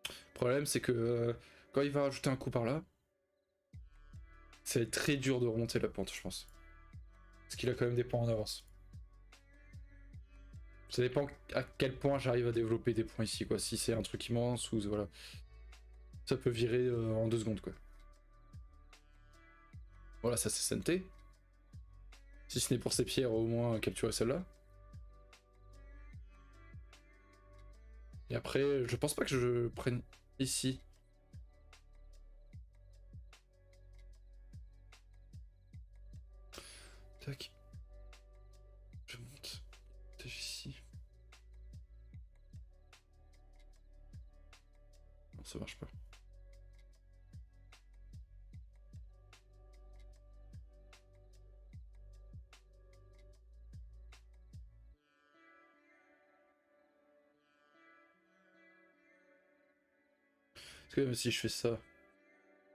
Le problème, c'est que quand il va rajouter un coup par là, ça va être très dur de remonter la pente, je pense. Parce qu'il a quand même des points en avance. Ça dépend à quel point j'arrive à développer des points ici, quoi. Si c'est un truc immense ou voilà. Ça peut virer en 2 secondes, quoi. Voilà, ça c'est SNT. Si ce n'est pour ces pierres, au moins capturer celle-là. Et après, je pense pas que je prenne ici. Tac. Je monte. Ici. Non, ça marche pas. Parce que même si je fais ça,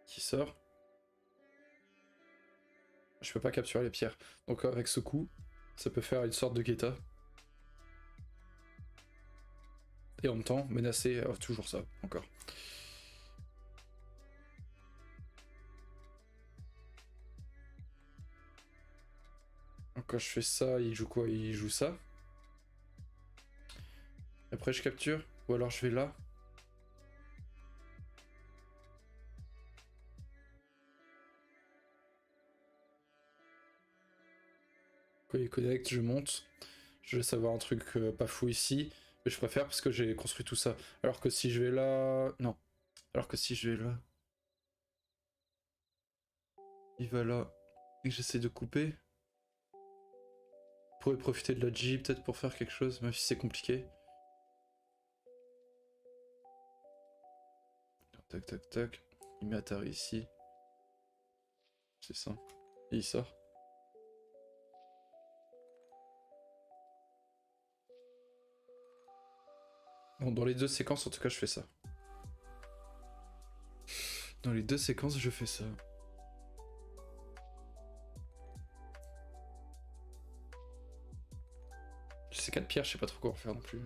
qui sort, je peux pas capturer les pierres. Donc avec ce coup, ça peut faire une sorte de guetta. Et en même temps, menacer, toujours ça, encore. Donc quand je fais ça, il joue quoi? Il joue ça. après je capture. Ou alors je vais là. Quand il connecte, je monte. Je laisse avoir un truc pas fou ici. Mais je préfère parce que j'ai construit tout ça. Alors que si je vais là... Non. Alors que si je vais là... Il va là. Et que j'essaie de couper. Je pourrais profiter de la G peut-être pour faire quelque chose, même si c'est compliqué. Tac, tac, tac. Il met Atari ici. C'est ça. Et il sort. Bon, dans les deux séquences, en tout cas, je fais ça. Dans les deux séquences, je fais ça. Ces 4 pierres, je sais pas trop quoi en faire non plus.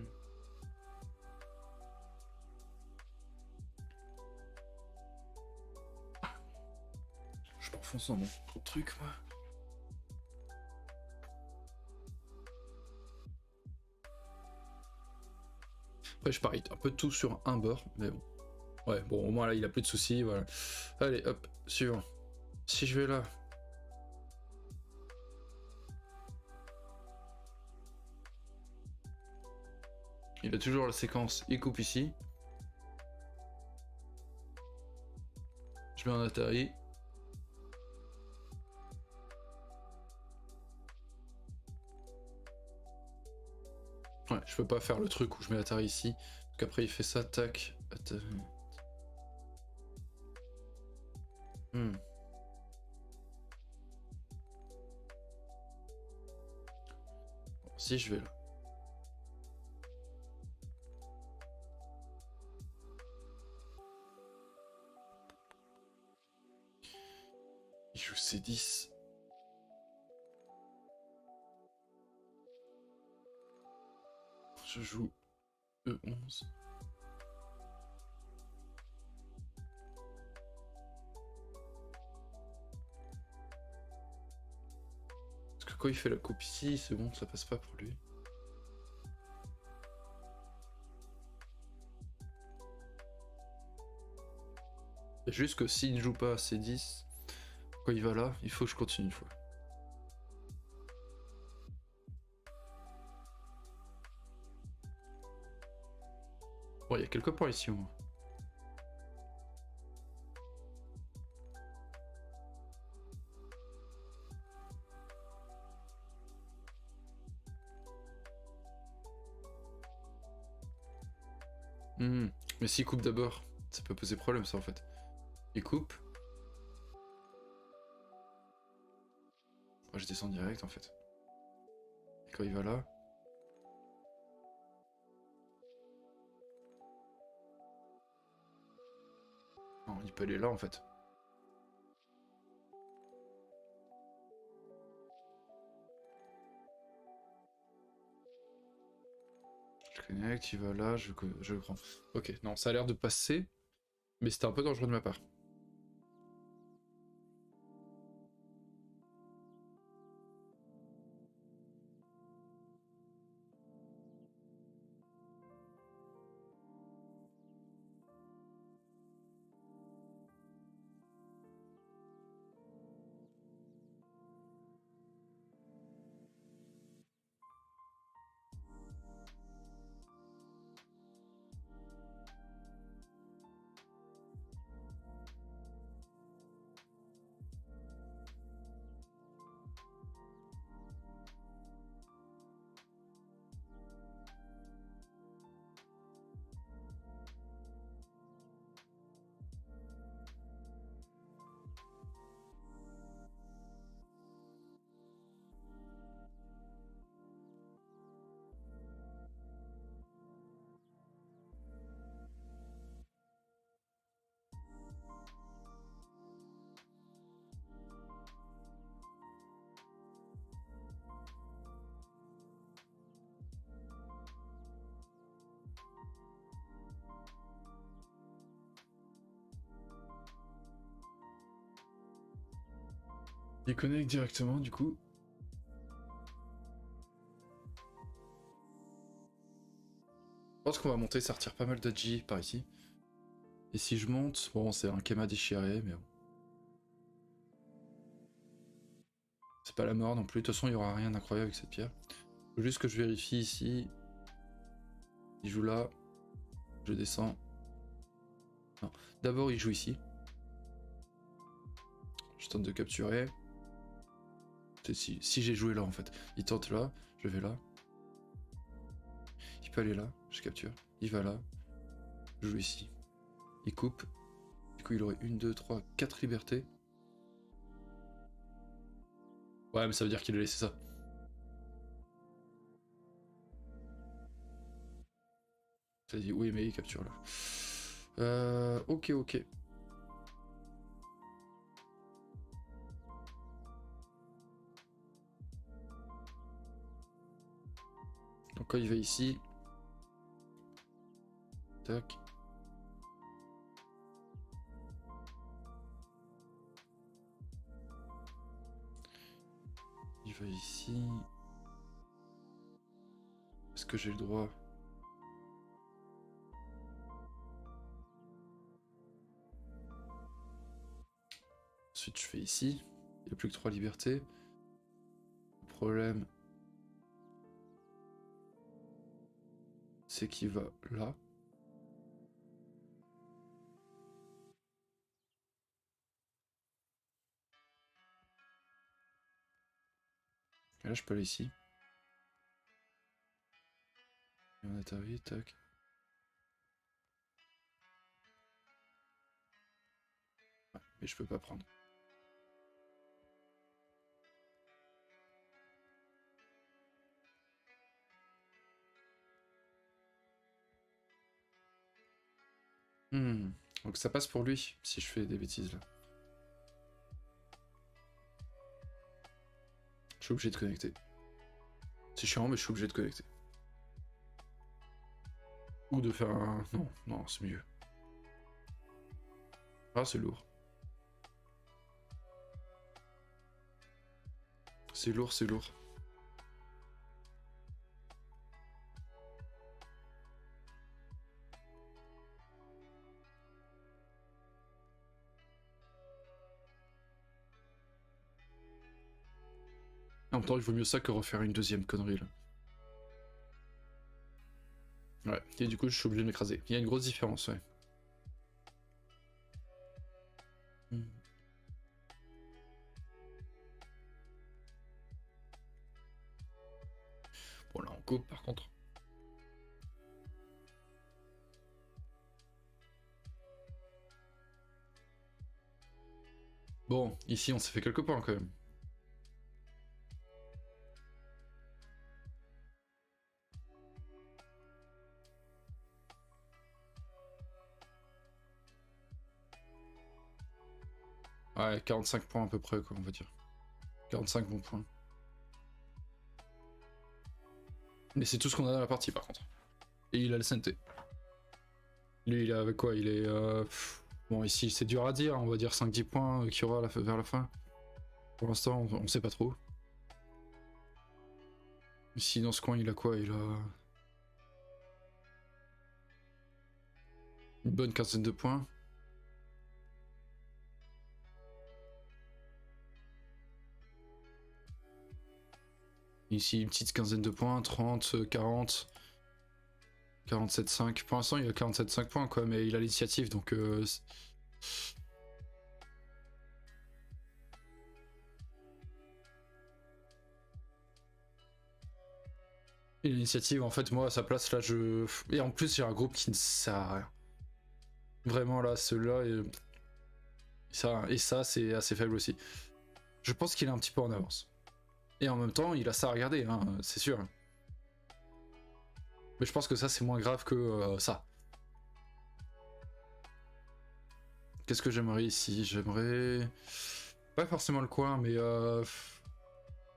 Je m'enfonce dans mon truc, moi. Après, je parie un peu tout sur un bord, mais bon. Ouais, bon, au moins là, il a plus de soucis, voilà. Allez, hop, suivant. Si je vais là... Il a toujours la séquence, il coupe ici. Je mets un Atari. Ouais, je peux pas faire le truc où je mets Atari ici. Donc après, il fait ça, tac. Atari. Hmm. Bon, si je vais là. Il joue C10. Je joue E11. Parce que quand il fait la coupe ici, c'est bon, ça passe pas pour lui. C'est juste que s'il ne joue pas à C10, quand il va là, il faut que je continue une fois. Bon, il y a quelques points ici au moins. Mais s'il coupe d'abord, ça peut poser problème ça en fait. Il coupe. Moi je descends direct en fait. Et quand il va là... Non, il peut aller là en fait. Je connecte, il va là, je prends. Ok, non, ça a l'air de passer, mais c'était un peu dangereux de ma part. Il connecte directement du coup. pense qu'on va monter, ça retire pas mal d'Adji par ici. Et si je monte, bon c'est un Kema déchiré, mais bon. C'est pas la mort non plus, de toute façon il y aura rien d'incroyable avec cette pierre. Faut juste que je vérifie ici. Il joue là, je descends. Non, d'abord il joue ici. Je tente de capturer. Si j'ai joué là en fait. Il tente là, je vais là. Il peut aller là, je capture. Il va là, je joue ici. Il coupe. Du coup il aurait 1, 2, 3, 4 libertés. Ouais mais ça veut dire qu'il a laissé ça. Ça dit oui mais il capture là. Ok. Donc quand il va ici. Tac. Il va ici. Est-ce que j'ai le droit? Ensuite je fais ici. Il n'y a plus que 3 libertés. Le problème c'est qu'il va là. Et là je peux aller ici. Et on est arrivé, tac. Ouais, mais je peux pas prendre. Donc ça passe pour lui, si je fais des bêtises là. Je suis obligé de connecter. C'est chiant mais je suis obligé de connecter. Ou de faire un... Non, c'est mieux. Ah c'est lourd. C'est lourd. En même temps, il vaut mieux ça que refaire une deuxième connerie là. Ouais, et du coup, je suis obligé de m'écraser. Il y a une grosse différence, ouais. Bon, là, on coupe par contre. Bon, ici, on s'est fait quelques points quand même. Ouais, 45 points à peu près, quoi, on va dire. 45 bons points. Mais c'est tout ce qu'on a dans la partie, par contre. Et il a le SNT. Lui, il est avec quoi? Il est... Bon, ici, c'est dur à dire, on va dire 5-10 points qu'il y aura vers la fin. Pour l'instant, on sait pas trop. Ici, dans ce coin, il a quoi? Il a... une bonne quinzaine de points. Ici, une petite quinzaine de points, 30, 40, 47,5. Pour l'instant, il a 47,5 points, quoi, mais il a l'initiative, donc... Et l'initiative, en fait, moi, à sa place, là, je... Et en plus, j'ai un groupe qui ne sert à rien. Vraiment, là, celui-là... Et ça, c'est assez faible aussi. Je pense qu'il est un petit peu en avance. Et en même temps, il a ça à regarder, hein, c'est sûr. Mais je pense que ça, c'est moins grave que ça. Qu'est-ce que j'aimerais ici? J'aimerais... Pas forcément le coin, mais...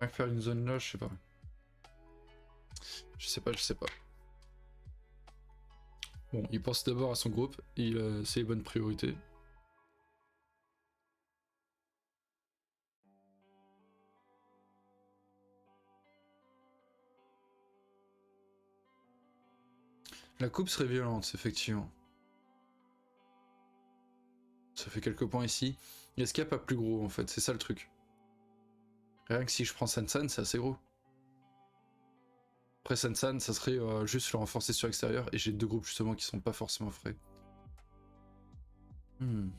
faire une zone là, je sais pas. Je sais pas. Bon, il pense d'abord à son groupe, c'est les bonnes priorités. La coupe serait violente, effectivement. Ça fait quelques points ici. Est-ce qu'il n'y a pas plus gros en fait? C'est ça le truc. Rien que si je prends Sansan, c'est assez gros. Après Sansan, ça serait juste le renforcer sur l'extérieur. Et j'ai deux groupes justement qui sont pas forcément frais. Le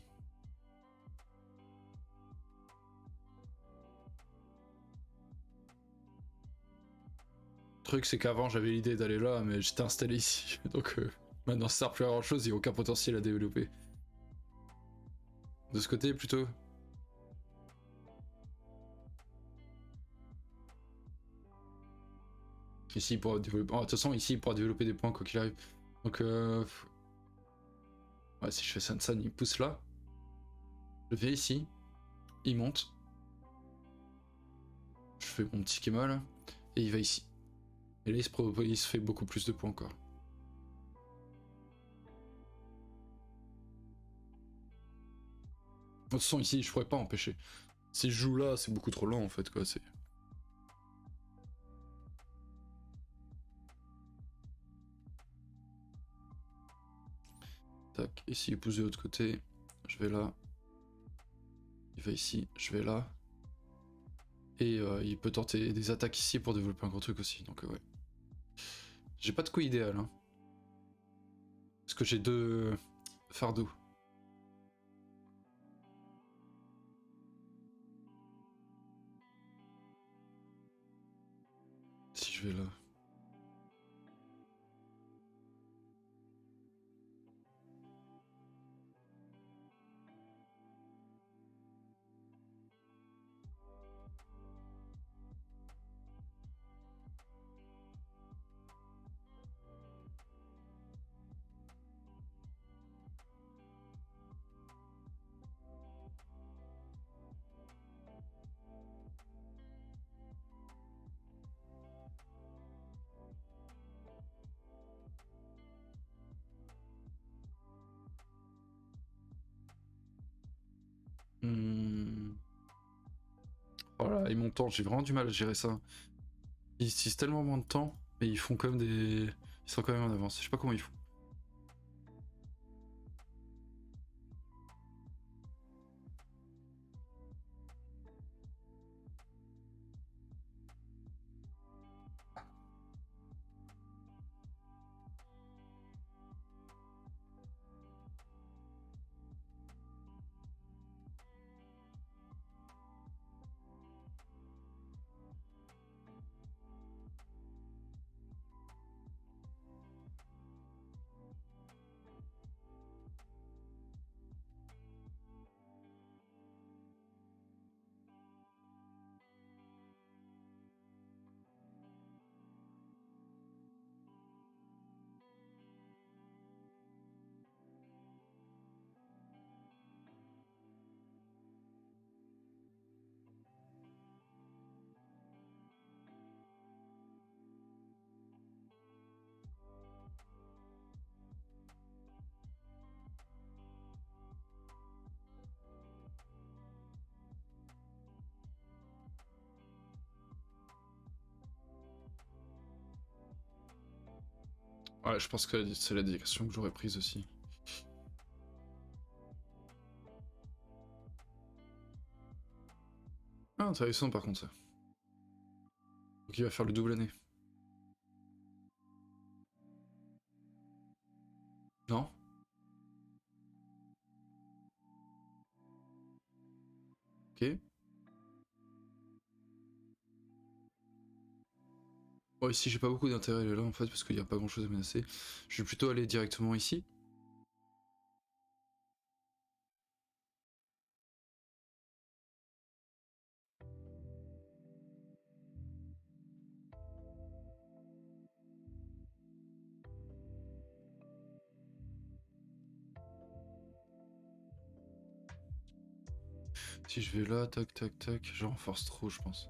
truc c'est qu'avant j'avais l'idée d'aller là, mais j'étais installé ici. Donc maintenant ça sert plus à grand chose, il n'y a aucun potentiel à développer. De ce côté plutôt. Ici il pourra développer. Oh, de toute façon ici il pourra développer des points quoi qu'il arrive. Donc ouais, si je fais Sansan, il pousse là. Je vais ici. Il monte. Je fais mon petit schéma là. Et il va ici. Et là il se fait beaucoup plus de points encore. De toute façon ici je pourrais pas empêcher. Si je joue là c'est beaucoup trop lent en fait quoi. C'est... Tac, ici il pousse de l'autre côté. Je vais là. Il va ici, je vais là. Et il peut tenter des attaques ici pour développer un gros truc aussi, donc ouais. J'ai pas de coup idéal, hein. Parce que j'ai deux fardeaux. Si je vais là. Voilà, et mon temps, j'ai vraiment du mal à gérer ça. Ils utilisent tellement moins de temps, mais ils font quand même des... Ils sont quand même en avance, je sais pas comment ils font. Ouais, je pense que c'est la direction que j'aurais prise aussi. Ah, intéressant par contre ça. Donc il va faire le double année. Non? Ok. Bon, ici j'ai pas beaucoup d'intérêt là en fait parce qu'il n'y a pas grand chose à menacer. Je vais plutôt aller directement ici. Si je vais là, tac tac tac, je renforce trop je pense.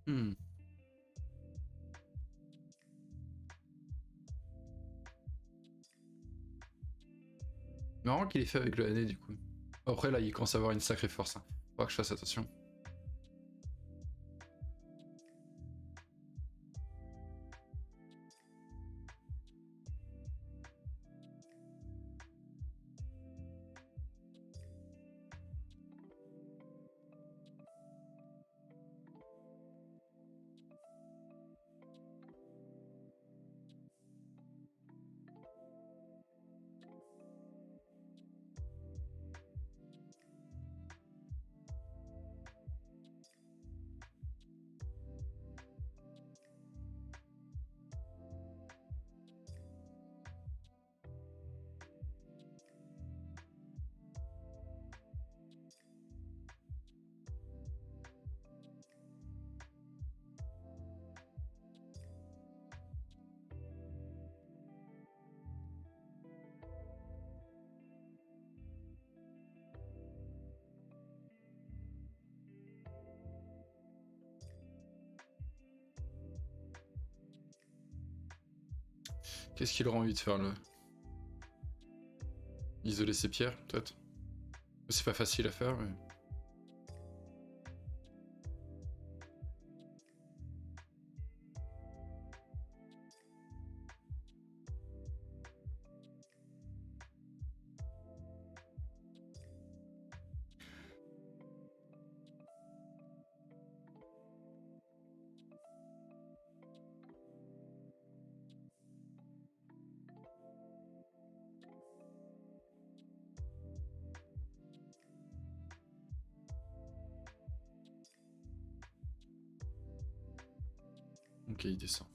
Hmm. marrant qu'il ait fait avec le année du coup. Après là il commence à avoir une sacrée force. Hein. Faudra que je fasse attention. Qu'est-ce qu'il aura envie de faire là? Isoler ses pierres peut-être? C'est pas facile à faire mais... Ok, il descend.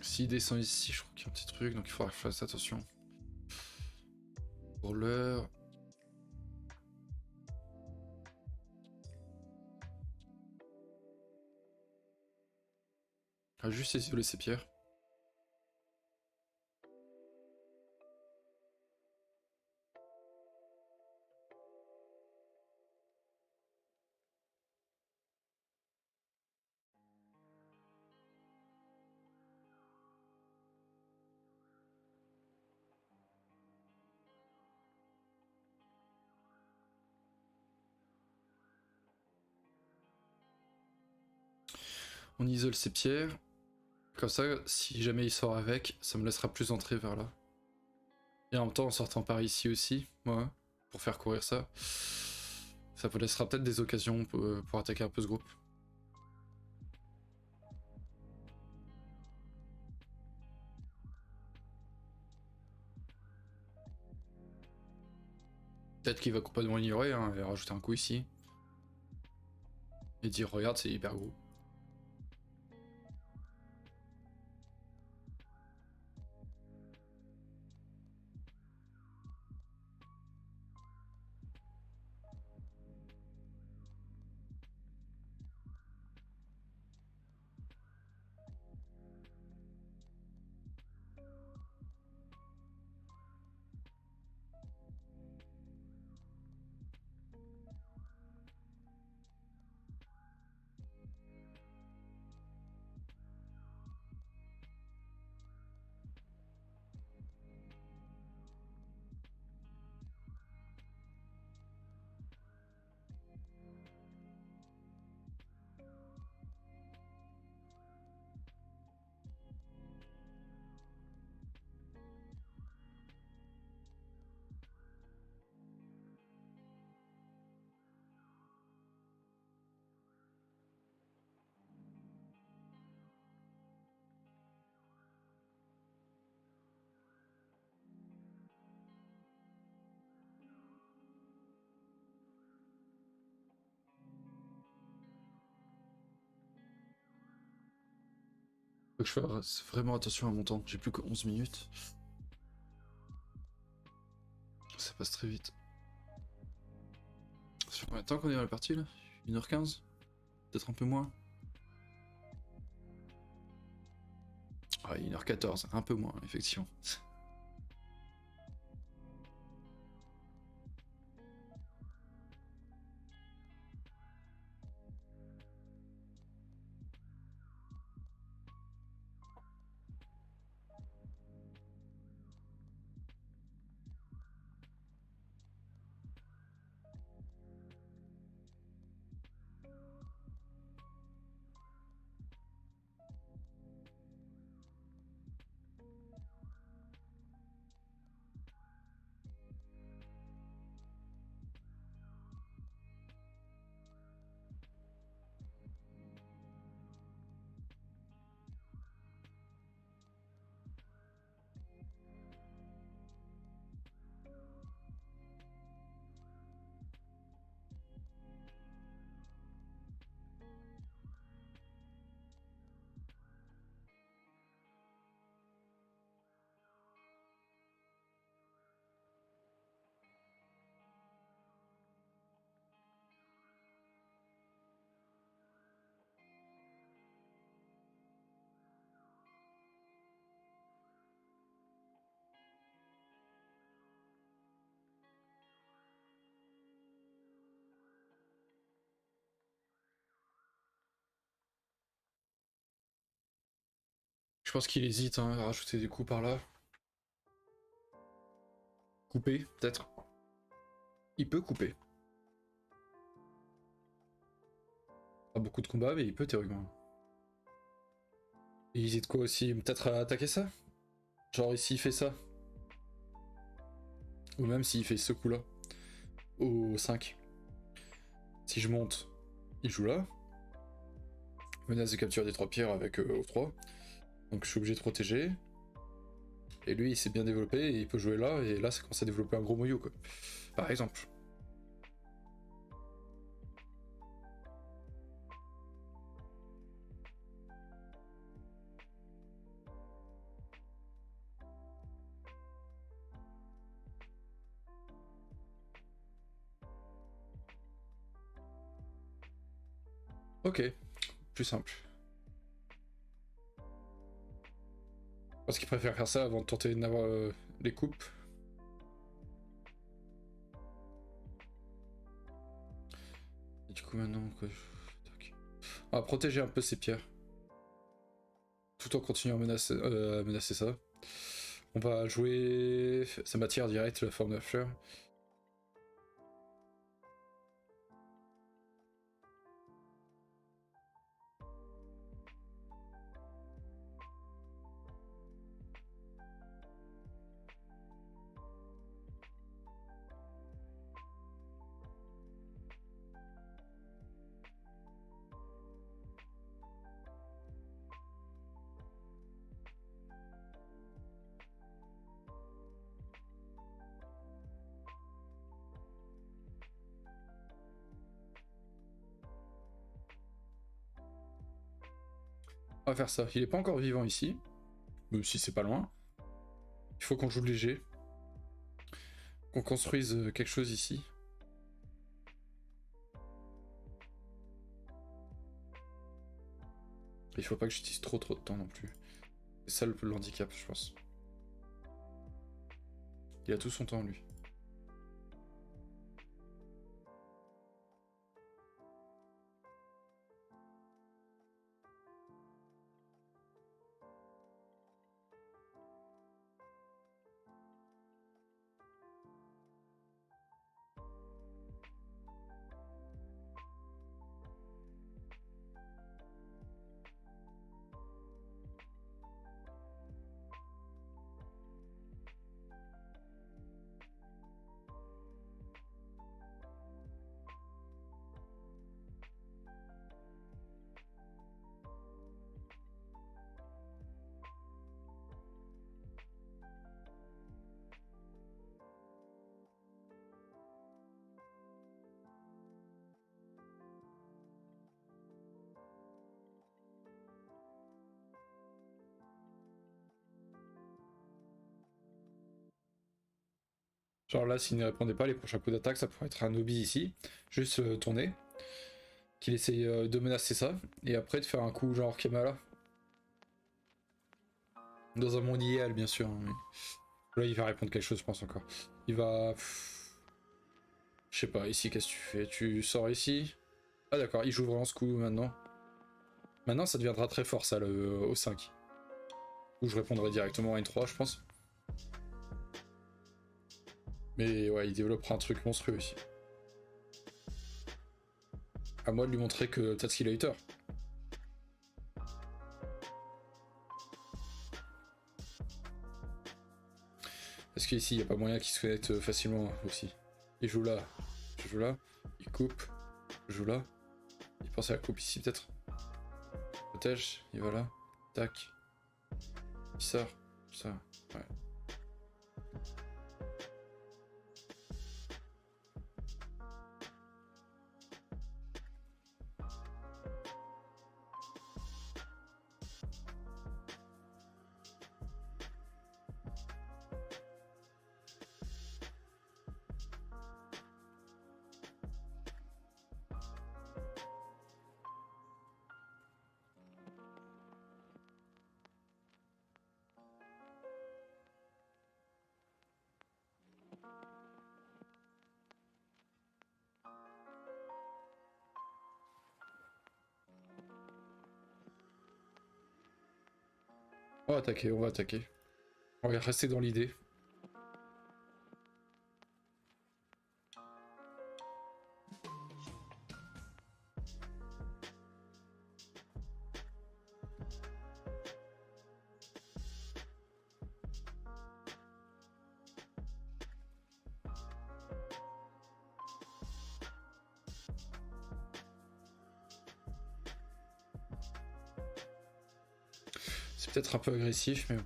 S'il descend ici, je crois qu'il y a un petit truc, donc il faudra que je fasse attention. Pour l'heure... Ah, juste isoler ces pierres. On isole ces pierres. Comme ça, si jamais il sort avec, ça me laissera plus entrer vers là. Et en même temps, en sortant par ici aussi, moi, pour faire courir ça, ça vous laissera peut-être des occasions pour attaquer un peu ce groupe. Peut-être qu'il va complètement ignorer hein, et rajouter un coup ici. Et dire regarde, c'est hyper gros. Faut que je fasse vraiment attention à mon temps, j'ai plus que 11 minutes. Ça passe très vite. Ça fait combien de temps qu'on est dans la partie là? 1h15? Peut-être un peu moins? Ah, 1h14, un peu moins, effectivement. Je pense qu'il hésite hein, à rajouter des coups par là. Couper, peut-être. Il peut couper. Pas beaucoup de combats, mais il peut théoriquement. Il hésite quoi aussi? Peut-être à attaquer ça? Genre ici il fait ça. Ou même s'il fait ce coup là. Au 5. Si je monte, il joue là. Menace de capture des 3 pierres avec au 3. Donc je suis obligé de protéger. Et lui il s'est bien développé et il peut jouer là. Et là ça commence à développer un gros moyau quoi. Par exemple. Ok, plus simple. Parce qu'il préfère faire ça avant de tenter d'avoir les coupes. Et du coup maintenant quoi. On va protéger un peu ces pierres. Tout en continuant à menacer ça. On va jouer sa matière directe, la forme de la fleur. On va faire ça. Il est pas encore vivant ici. Même si c'est pas loin. Il faut qu'on joue léger. Qu'on construise quelque chose ici. Il faut pas que j'utilise trop de temps non plus. C'est ça le handicap, je pense. Il a tout son temps, lui. Genre là, s'il ne répondait pas, les prochains coups d'attaque, ça pourrait être un Obi ici. Juste tourner. Qu'il essaye de menacer ça. Et après de faire un coup genre Kemala. Dans un monde idéal, bien sûr. Hein, mais... Là, il va répondre quelque chose, je pense encore. Il va... Je sais pas, ici, qu'est-ce que tu fais? Tu sors ici? Ah d'accord, il joue vraiment ce coup maintenant. Maintenant, ça deviendra très fort, ça, au 5. Ou je répondrai directement à N3, je pense. Mais ouais, il développera un truc monstrueux ici. À moi de lui montrer que peut-être qu'il a eu tort. Parce qu'ici, il n'y a pas moyen qu'il se connecte facilement aussi. Il joue là, je joue là, il coupe, je joue là. Il pense à la coupe ici peut-être. Protège, il va là, tac. Il sort, ça, ouais. On va attaquer, on va attaquer. On va rester dans l'idée. C'est peut-être un peu agressif, mais...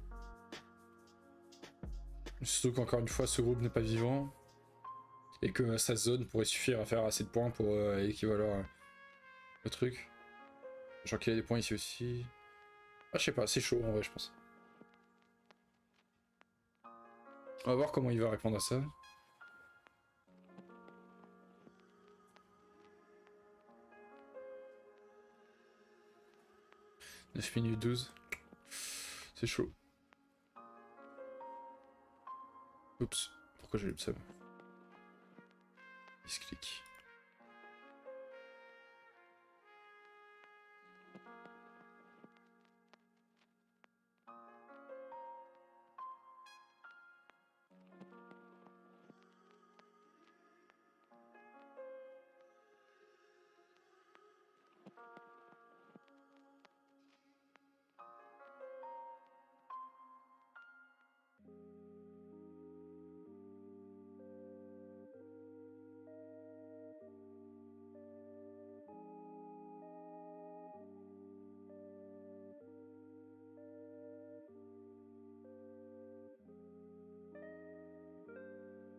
Surtout qu'encore une fois, ce groupe n'est pas vivant. Et que sa zone pourrait suffire à faire assez de points pour équivaloir le truc. Genre qu'il y a des points ici aussi. Ah, je sais pas, c'est chaud en vrai, je pense. On va voir comment il va répondre à ça. « 9 minutes 12. C'est chaud. Oups, pourquoi j'ai lu ça? Il se clique.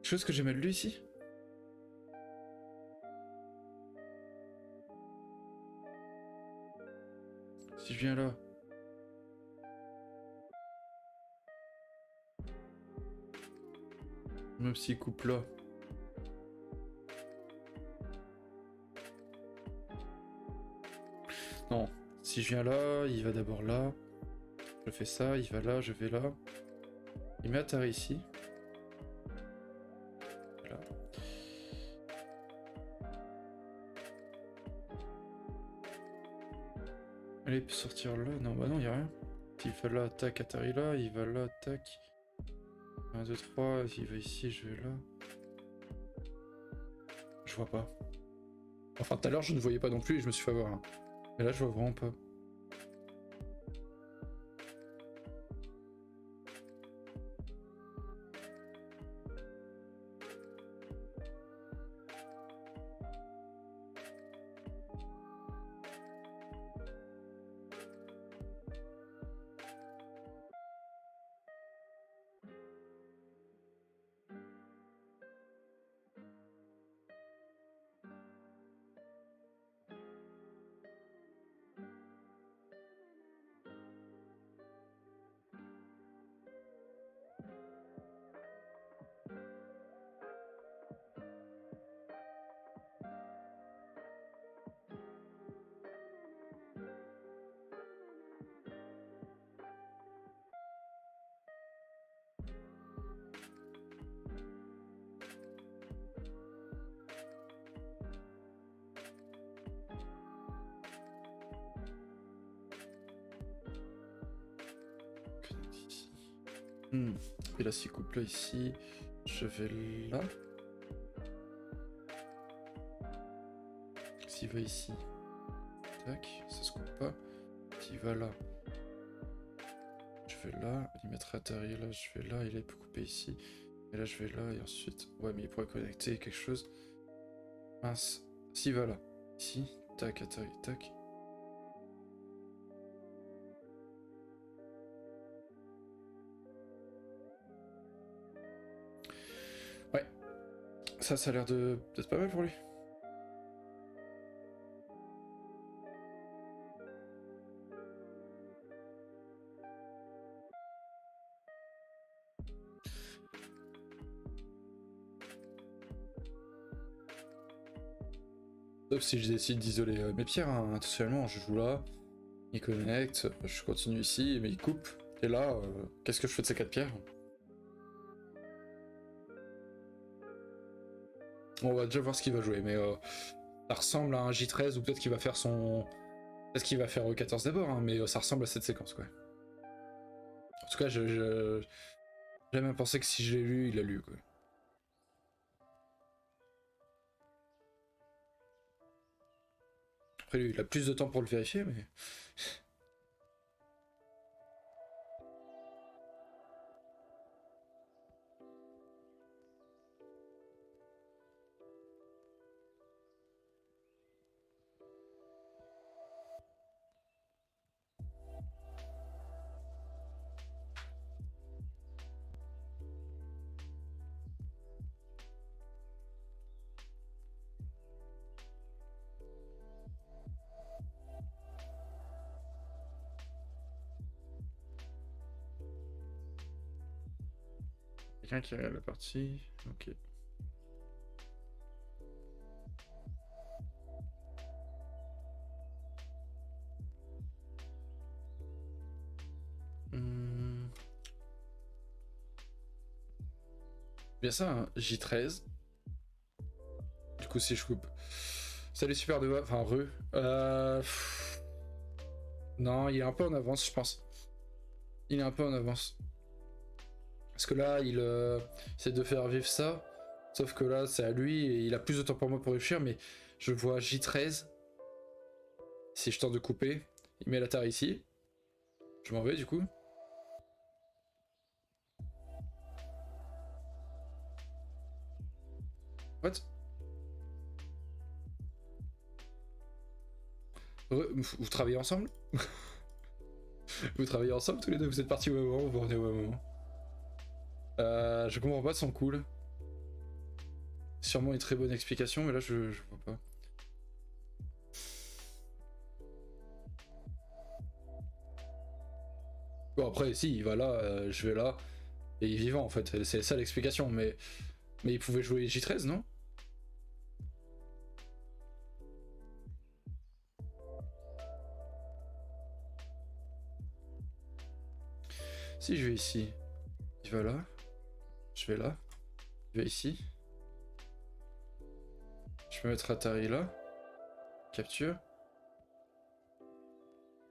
Chose que j'ai mal lu ici. Si je viens là. Même s'il coupe là. Non, si je viens là, il va d'abord là. Je fais ça, il va là, je vais là. Il met Atari ici. Là. Allez, il peut sortir là. Non, bah non, il n'y a rien. S'il fait là, tac, Atari là, il va là, tac. 1, 2, 3, s'il va ici, je vais là. Je vois pas. Enfin, tout à l'heure, je ne voyais pas non plus et je me suis fait avoir. Hein. Mais là, je vois vraiment pas. Et là, s'il coupe là, ici, je vais là. S'il va ici, tac, ça se coupe pas. S'il va là, je vais là. Il mettra Atari là, je vais là. Et là, il peut couper ici. Et là, je vais là. Et ensuite, ouais, mais il pourrait connecter quelque chose. Mince. S'il va là, ici, tac, Atari, tac. Ouais. Ça a l'air d'être pas mal pour lui. Sauf si je décide d'isoler mes pierres, hein. Actuellement, je joue là, il connecte, je continue ici, mais il coupe. Et là, qu'est-ce que je fais de ces 4 pierres? On va déjà voir ce qu'il va jouer, mais ça ressemble à un J13 ou peut-être qu'il va faire son... Peut-être qu'il va faire E14 d'abord, hein, mais ça ressemble à cette séquence, quoi. En tout cas, j'ai jamais pensé que si je l'ai lu, il l'a lu, quoi. Après, lui, il a plus de temps pour le vérifier, mais... Quelqu'un qui a la partie... Ok. Bien ça, hein, J13. Du coup, si je coupe... Salut Super Deva, enfin re. Non, il est un peu en avance, je pense. Il est un peu en avance. Parce que là, il essaie de faire vivre ça. Sauf que là, c'est à lui et il a plus de temps pour moi pour réfléchir. Mais je vois J13. Si je tente de couper, il met la terre ici. Je m'en vais du coup. What? Vous travaillez ensemble? Vous travaillez ensemble tous les deux? Vous êtes partis au même moment? Vous revenez au même moment? Je comprends pas son cool. Sûrement une très bonne explication, mais là je vois pas. Bon après si il va là, je vais là, et il est vivant en fait, c'est ça l'explication, mais il pouvait jouer J13 non? Si je vais ici, il va là, je vais là, je vais ici, je peux mettre Atari là, capture.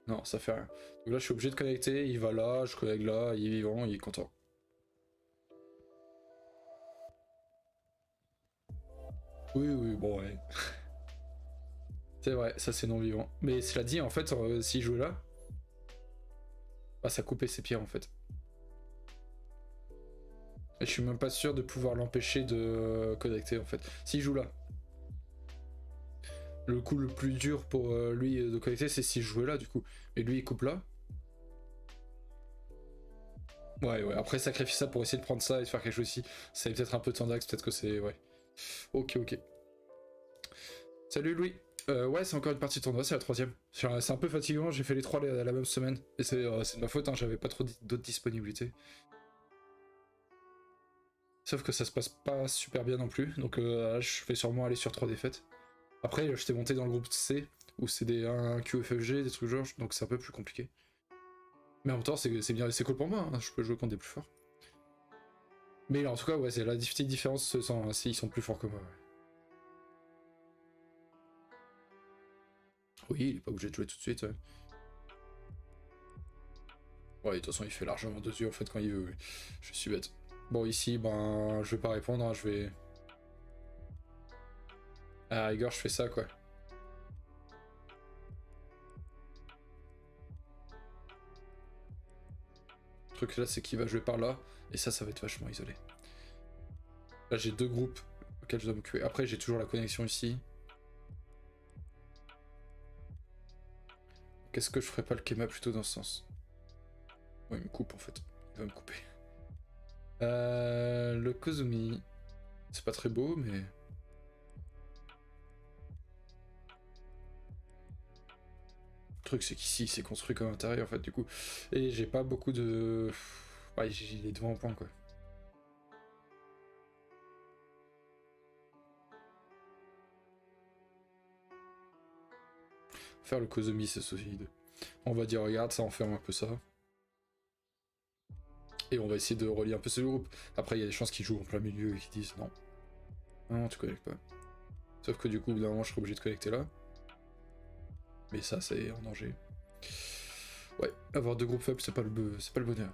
Non, ça fait rien. Donc là je suis obligé de connecter, il va là, je connecte là, il est vivant, il est content. Oui, oui, bon ouais. C'est vrai, ça c'est non vivant. Mais cela dit, en fait, s'il jouait là, bah ça coupait ses pieds en fait. Et je suis même pas sûr de pouvoir l'empêcher de connecter en fait. S'il joue là. Le coup le plus dur pour lui de connecter, c'est s'il jouait là du coup. Et lui il coupe là. Ouais, ouais, après sacrifier ça pour essayer de prendre ça et de faire quelque chose ici, c'est peut-être un peu tendax, peut-être que c'est... Ouais. Ok, ok. Salut Louis. Ouais, c'est encore une partie de tournoi, c'est la troisième. C'est un peu fatigant, j'ai fait les trois la même semaine. Et c'est de ma faute, hein, j'avais pas trop d'autres disponibilités. Sauf que ça se passe pas super bien non plus, donc là, je vais sûrement aller sur 3 défaites. Après, je t'ai monté dans le groupe C, où c'est un QFFG, des trucs genre, donc c'est un peu plus compliqué. Mais en même temps, c'est bien, c'est cool pour moi, hein, je peux jouer contre des plus forts. Mais là, en tout cas, ouais, c'est la petite différence se sent, hein, s'ils sont plus forts que moi. Ouais. Oui, il est pas obligé de jouer tout de suite. Ouais, ouais de toute façon, il fait largement 2 yeux en fait quand il veut. Ouais. Je suis bête. Bon, ici, ben, je vais pas répondre, hein, je vais. À la rigueur, je fais ça quoi. Le truc là, c'est qu'il va jouer par là, et ça va être vachement isolé. Là, j'ai 2 groupes auxquels je dois m'occuper. Après, j'ai toujours la connexion ici. Qu'est-ce que je ferais pas le Kema plutôt dans ce sens? Ouais, il me coupe en fait. Il va me couper. Le Kozumi. C'est pas très beau, mais. Le truc, c'est qu'ici, c'est construit comme intérieur en fait, du coup. Et j'ai pas beaucoup de. Ouais, j'ai les devants en point quoi. Faire le Kozumi, c'est solide. On va dire, regarde, ça enferme un peu ça. Et on va essayer de relier un peu ce groupe. Après, il y a des chances qu'ils jouent en plein milieu et qu'ils disent non. Non, tu connectes pas. Sauf que du coup, au bout d'un moment, je serai obligé de connecter là. Mais ça, c'est en danger. Ouais, avoir 2 groupes faibles, c'est pas le bonheur.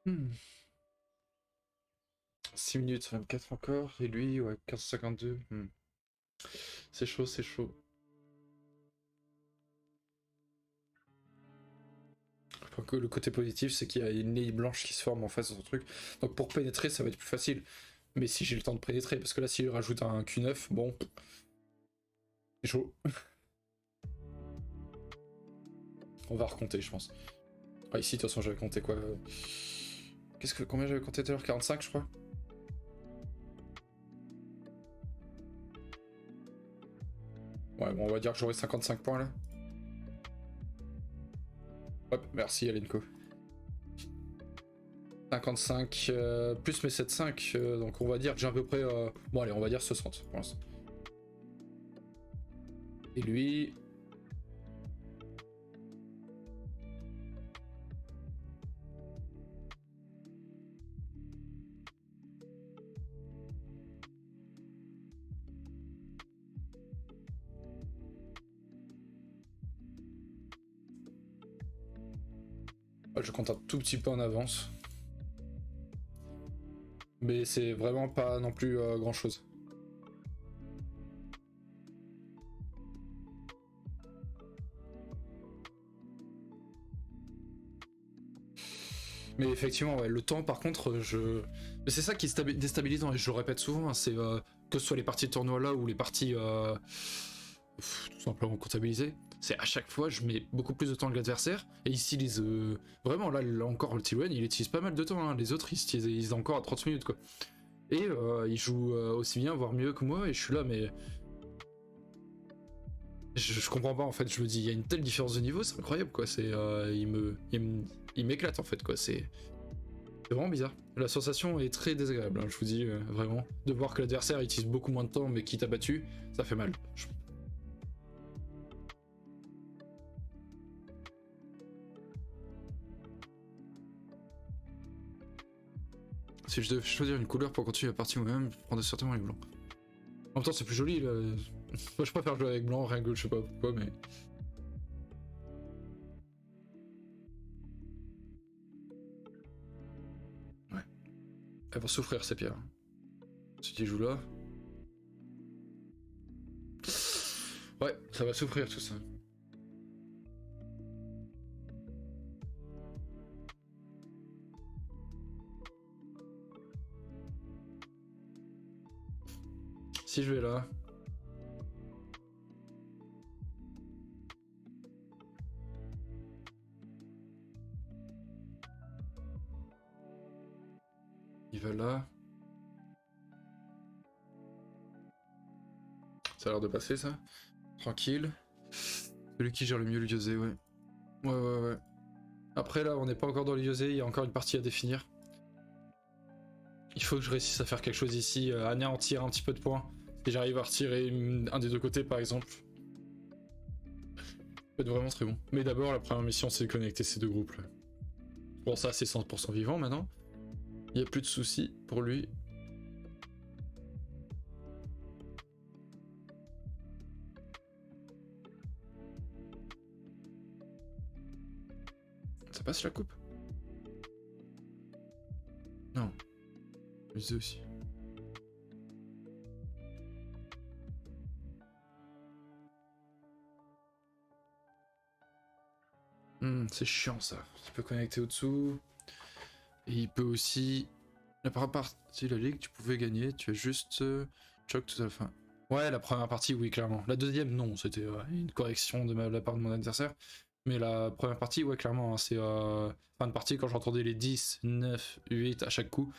Hmm. 6 minutes 24 encore, et lui, ouais, 15,52. C'est chaud, c'est chaud. Enfin, que le côté positif, c'est qu'il y a une ligne blanche qui se forme en face de son truc. Donc pour pénétrer, ça va être plus facile. Mais si j'ai le temps de pénétrer, parce que là, s'il rajoute un Q9, bon, c'est chaud. On va recompter, je pense. Ah, ici, de toute façon, j'avais compté quoi Combien j'avais compté tout à l'heure? 45, je crois. Ouais, bon, on va dire que j'aurai 55 points là. Hop, merci Alenko. 55 plus mes 7,5, donc on va dire que j'ai à peu près. Bon, allez, on va dire 60 pour l'instant. Et lui. Je compte un tout petit peu en avance. Mais c'est vraiment pas non plus grand chose. Mais effectivement, ouais, le temps, par contre, Mais c'est ça qui est déstabilisant, et je le répète souvent, hein, c'est que ce soit les parties de tournoi là ou les parties tout simplement comptabilisées, c'est à chaque fois, je mets beaucoup plus de temps que l'adversaire, et ici, vraiment, là encore, le T1, il utilise pas mal de temps, hein. Les autres, ils utilisent encore à 30 minutes, quoi. Et il joue aussi bien, voire mieux que moi, et je suis là, mais je comprends pas en fait. Je me dis, il y a une telle différence de niveau, c'est incroyable quoi. C'est, il m'éclate en fait quoi. C'est vraiment bizarre. La sensation est très désagréable, hein, je vous dis vraiment. De voir que l'adversaire utilise beaucoup moins de temps mais qui t'a battu, ça fait mal. Si je devais choisir une couleur pour continuer la partie moi-même, je prendrais certainement les blancs. En même temps, c'est plus joli là. Moi, je préfère jouer avec blanc, rien que je sais pas pourquoi, mais. Ouais. Elles vont souffrir ces pierres. Si tu joues là. Ouais, ça va souffrir tout ça. Si je vais là. Il va là. Ça a l'air de passer ça. Tranquille. Celui qui gère le mieux le Yosé, ouais. Ouais. Après là, on n'est pas encore dans le Yosé, il y a encore une partie à définir. Il faut que je réussisse à faire quelque chose ici, anéantir un petit peu de points. Si j'arrive à retirer un des deux côtés par exemple. Ça peut être vraiment très bon. Mais d'abord, la première mission, c'est de connecter ces deux groupes là. Bon, ça, c'est 100% vivant maintenant. Il n'y a plus de soucis pour lui. Ça passe la coupe? Non. Musée aussi. C'est chiant ça. Il peut connecter au-dessous. Et il peut aussi. La première partie de la ligue, tu pouvais gagner. Tu as juste choc tout à la fin. Ouais, la première partie, oui, clairement. La deuxième, non. C'était une correction de la part de mon adversaire. Mais la première partie, ouais, clairement. Hein, c'est fin de partie, quand j'entendais les 10, 9, 8 à chaque coup,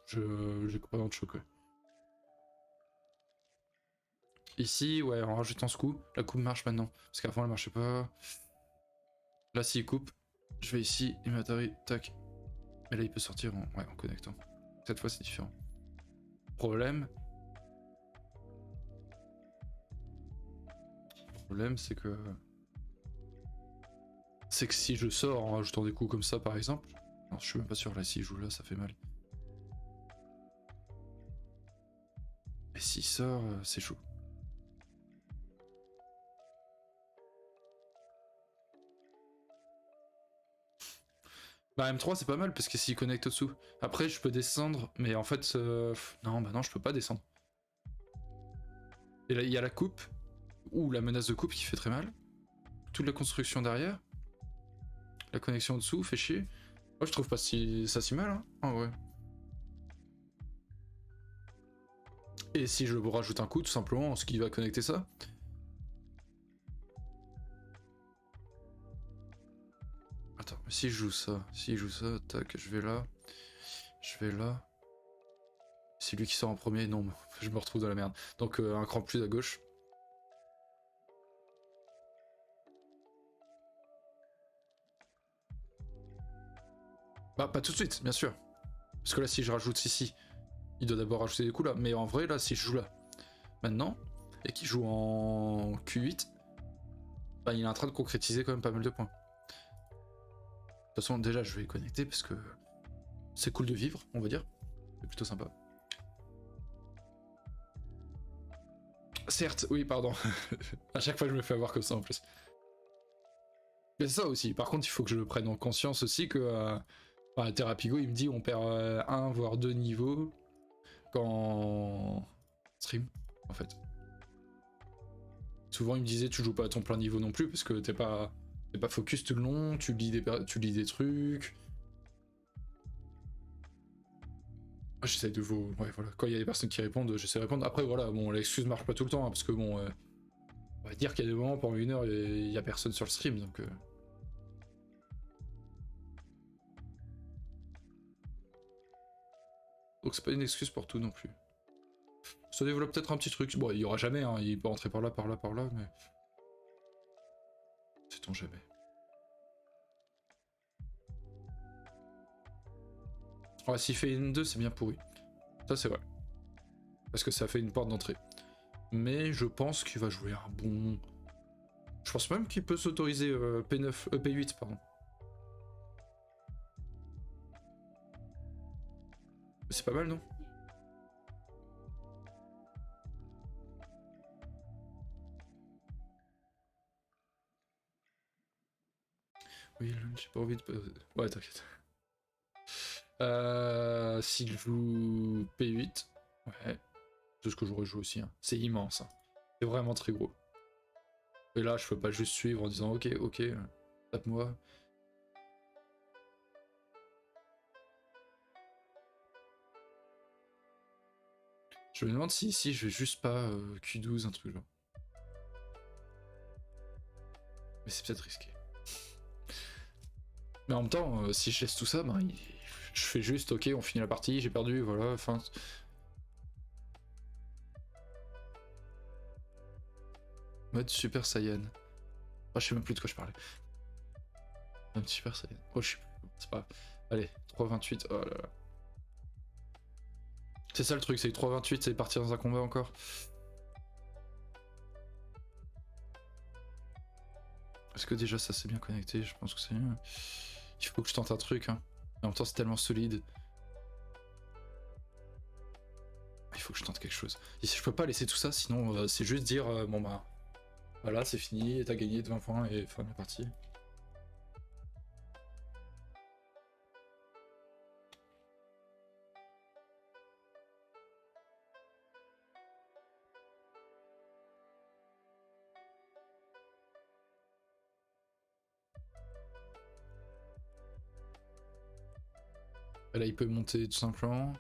j'ai complètement de choc. Ouais. Ici, ouais, en rajoutant ce coup, la coupe marche maintenant. Parce qu'avant, elle marchait pas. Là, s'il coupe, je vais ici, il m'atterrit, tac. Et là, il peut sortir en connectant. Cette fois, c'est différent. Problème, c'est que. C'est que si je sors en rajoutant des coups comme ça, par exemple. Non, je suis même pas sûr, là, s'il joue là, ça fait mal. Et s'il sort, c'est chaud. Bah M3 c'est pas mal parce que s'il connecte au-dessous. Après je peux descendre, mais en fait non bah non je peux pas descendre. Et là il y a la coupe, ou la menace de coupe qui fait très mal. Toute la construction derrière. La connexion au-dessous fait chier. Moi je trouve pas ça si mal hein. En vrai. Et si je rajoute un coup tout simplement, ce qui va connecter ça. Attends, mais si je joue ça, tac, je vais là. C'est lui qui sort en premier, non, je me retrouve dans la merde. Donc un cran plus à gauche. Bah pas tout de suite, bien sûr. Parce que là si je rajoute ici, il doit d'abord rajouter des coups là. Mais en vrai là, si je joue là, maintenant, et qu'il joue en Q8, bah il est en train de concrétiser quand même pas mal de points. De toute façon déjà je vais les connecter parce que c'est cool de vivre, on va dire. C'est plutôt sympa. Certes, oui, pardon. À chaque fois je me fais avoir comme ça en plus. Mais c'est ça aussi. Par contre, il faut que je le prenne en conscience aussi que Therapigo, il me dit on perd un voire deux niveaux quand stream, en fait. Souvent, il me disait tu joues pas à ton plein niveau non plus parce que t'es pas focus tout le long, tu lis des trucs. J'essaie de vous. Ouais, voilà. Quand il y a des personnes qui répondent, j'essaie de répondre. Après, voilà, bon, l'excuse marche pas tout le temps hein, parce que bon, on va dire qu'il y a des moments pendant une heure, il y a personne sur le stream donc. Donc c'est pas une excuse pour tout non plus. Ça développe peut-être un petit truc. Bon, il y aura jamais, hein. Il peut rentrer par là, mais. Sait-on jamais. Ouais, s'il fait une 2, c'est bien pourri. Ça, c'est vrai. Parce que ça fait une porte d'entrée. Mais je pense qu'il va jouer un bon. Je pense même qu'il peut s'autoriser P9, P8, pardon. C'est pas mal, non? Oui, j'ai pas envie de. Ouais, t'inquiète. S'il joue P8, ouais, c'est ce que j'aurais joué aussi. Hein. C'est immense. Hein. C'est vraiment très gros. Et là, je peux pas juste suivre en disant ok, tape-moi. Je me demande si ici je vais juste pas Q12, un truc genre. Mais c'est peut-être risqué. Mais en même temps, si je laisse tout ça, je fais juste ok, on finit la partie, j'ai perdu, voilà, fin. Mode Super Saiyan. Oh, je sais même plus de quoi je parlais. Mode Super Saiyan. Oh, je sais plus. C'est pas grave. Allez, 3,28. Oh là là. C'est ça le truc, c'est que 3,28, c'est partir dans un combat encore. Est-ce que déjà ça s'est bien connecté? Je pense que c'est mieux. Il faut que je tente un truc. Hein. En même temps, c'est tellement solide. Il faut que je tente quelque chose. Et je peux pas laisser tout ça, sinon c'est juste dire bon bah voilà, c'est fini, t'as gagné de 20 points et fin de la partie. Et là, il peut monter tout simplement.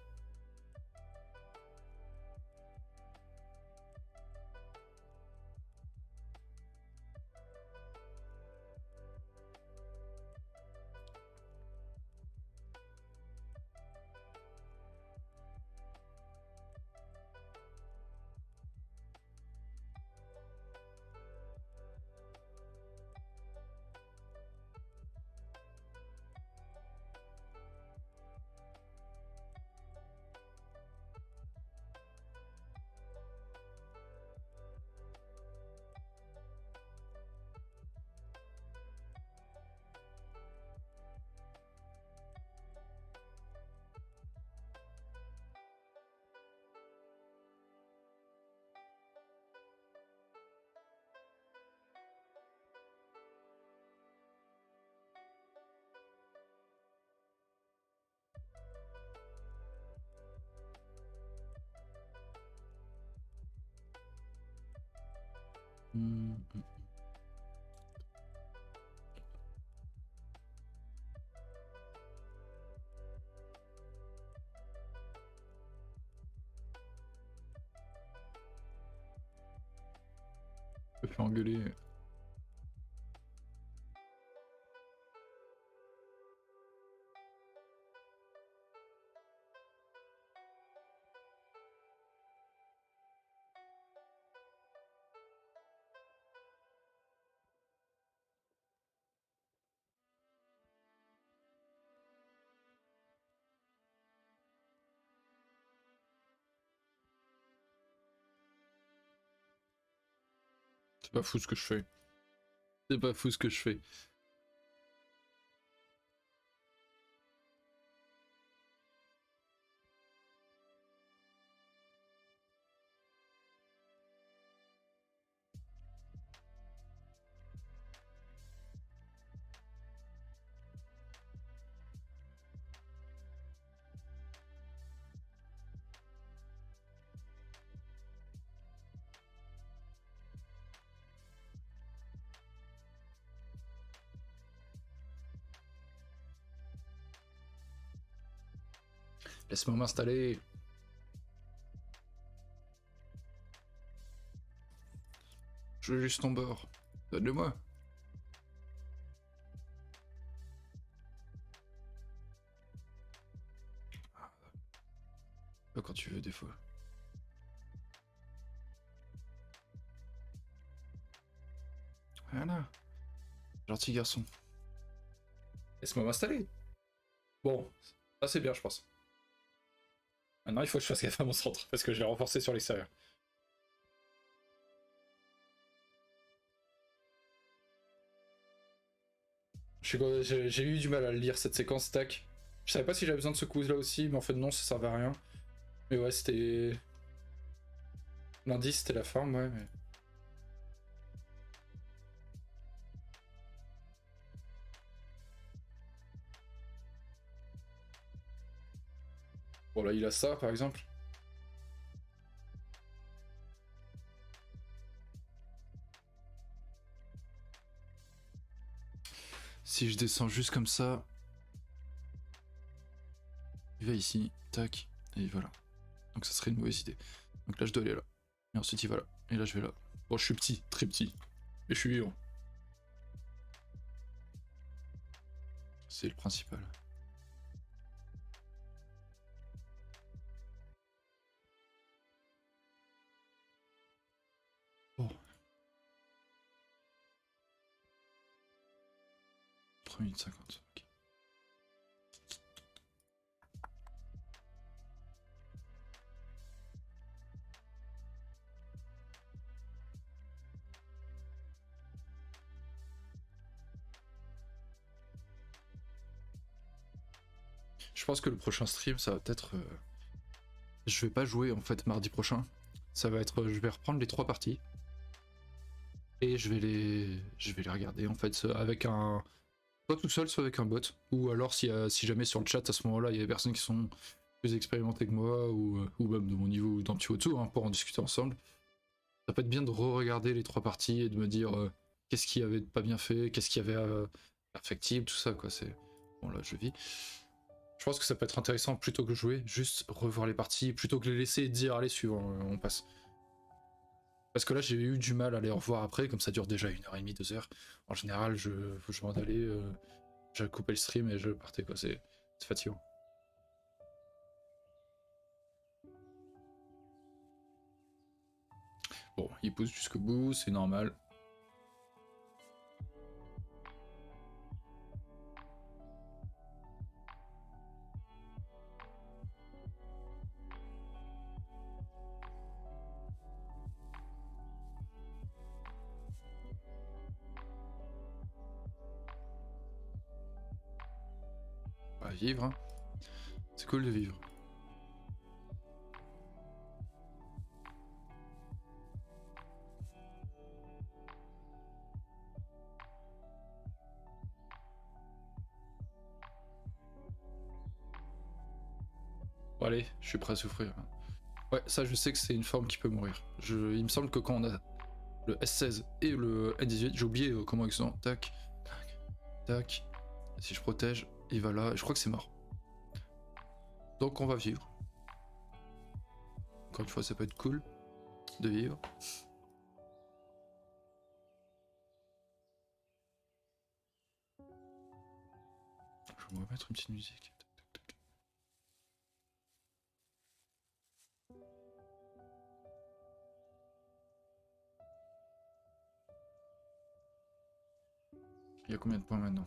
Hmm. Je me fais engueuler. C'est pas fou ce que je fais. C'est pas fou ce que je fais. Laisse-moi m'installer. Je veux juste ton bord. Donne-le-moi. Pas quand tu veux, des fois. Voilà. Gentil garçon. Laisse-moi m'installer. Bon, ça c'est bien, je pense. Maintenant, il faut que je fasse gaffe à mon centre, parce que je l'ai renforcé sur l'extérieur. J'ai eu du mal à lire cette séquence, tac. Je savais pas si j'avais besoin de ce coup là aussi, mais en fait non, ça servait à rien. Mais ouais, c'était... L'indice, c'était la forme, ouais, mais... Bon là, il a ça, par exemple. Si je descends juste comme ça... Il va ici, tac, et voilà. Donc ça serait une mauvaise idée. Donc là, je dois aller là. Et ensuite, il va là. Et là, je vais là. Bon, je suis petit, très petit. Mais je suis vivant. C'est le principal. Oh. 3 minutes 50, ok. Je pense que le prochain stream, ça va peut-être... Je vais pas jouer, en fait, mardi prochain. Ça va être... Je vais reprendre les 3 parties. Et je vais les regarder, en fait, avec un... Soit tout seul, soit avec un bot. Ou alors, si jamais sur le chat, à ce moment-là, il y a des personnes qui sont plus expérimentées que moi, ou même de mon niveau, ou d'un petit autour, hein, pour en discuter ensemble. Ça peut être bien de re-regarder les 3 parties et de me dire qu'est-ce qui avait pas bien fait, qu'est-ce qui avait perfectible, tout ça, quoi. C'est... Bon, là, je vis. Je pense que ça peut être intéressant, plutôt que jouer, juste revoir les parties, plutôt que les laisser et dire allez, suivant, on passe. Parce que là, j'ai eu du mal à les revoir après, comme ça dure déjà 1h30, 2h. En général, je m'en allais, j'ai coupé le stream et je partais, quoi. C'est fatigant. Bon, il pousse jusqu'au bout, c'est normal. On va vivre, hein. C'est cool de vivre. Bon, allez, je suis prêt à souffrir. Ouais, ça, je sais que c'est une forme qui peut mourir. Il me semble que quand on a le S16 et le N18. J'ai oublié comment ils sont. Tac, tac, tac. Si je protège, il va là. Je crois que c'est mort. Donc on va vivre. Encore une fois, ça peut être cool de vivre. Je vais me remettre une petite musique. Il y a combien de points maintenant?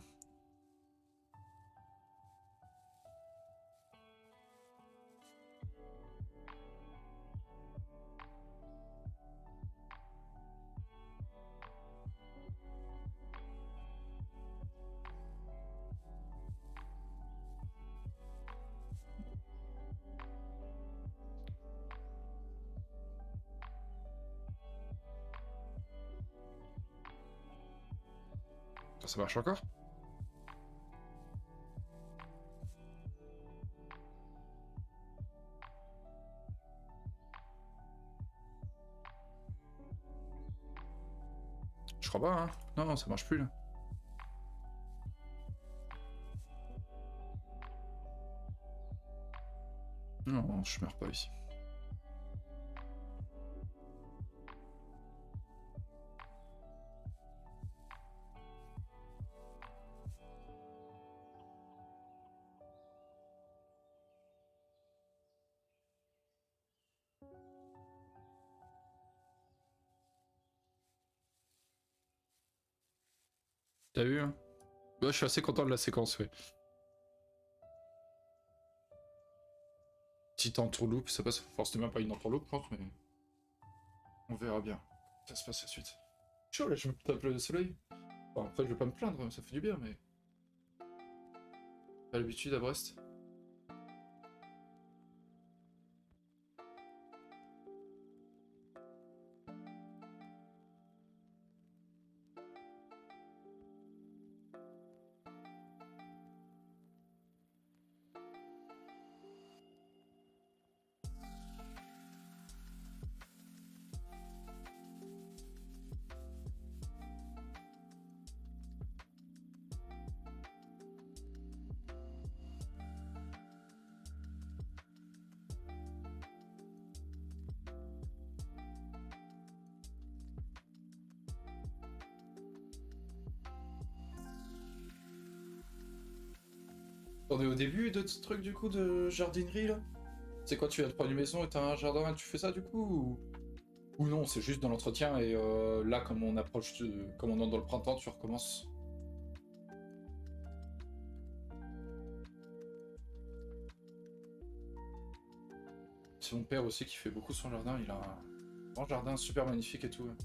Ça marche encore? Je crois pas, hein. Non, non, ça marche plus là. Non, non, je meurs pas ici. T'as vu, hein? Ouais, je suis assez content de la séquence, ouais. Petite entourloupe, ça passe forcément pas une entourloupe, je pense, mais on verra bien. Ça se passe la suite. Chaud là, je me tape le soleil. Enfin, en fait, je vais pas me plaindre, ça fait du bien, mais. Pas l'habitude à Brest. On est au début de ce truc du coup de jardinerie là. C'est quoi, tu viens de prendre une maison et t'as un jardin et tu fais ça du coup ou non, c'est juste dans l'entretien et là comme on approche comme on est dans le printemps, tu recommences. C'est mon père aussi qui fait beaucoup son jardin, il a un grand jardin super magnifique et tout. Ouais.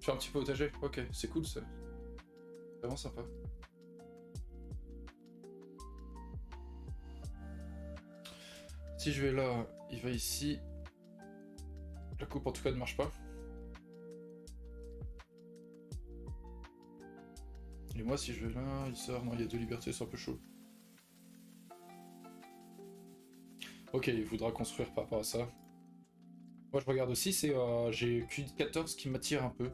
Je fais un petit potager, ok, c'est cool ça. C'est vraiment sympa. Si je vais là, il va ici. La coupe en tout cas ne marche pas. Et moi si je vais là, il sort, non il y a deux libertés, c'est un peu chaud. Ok, il voudra construire par rapport à ça. Moi je regarde aussi, c'est j'ai Q14 qui m'attire un peu.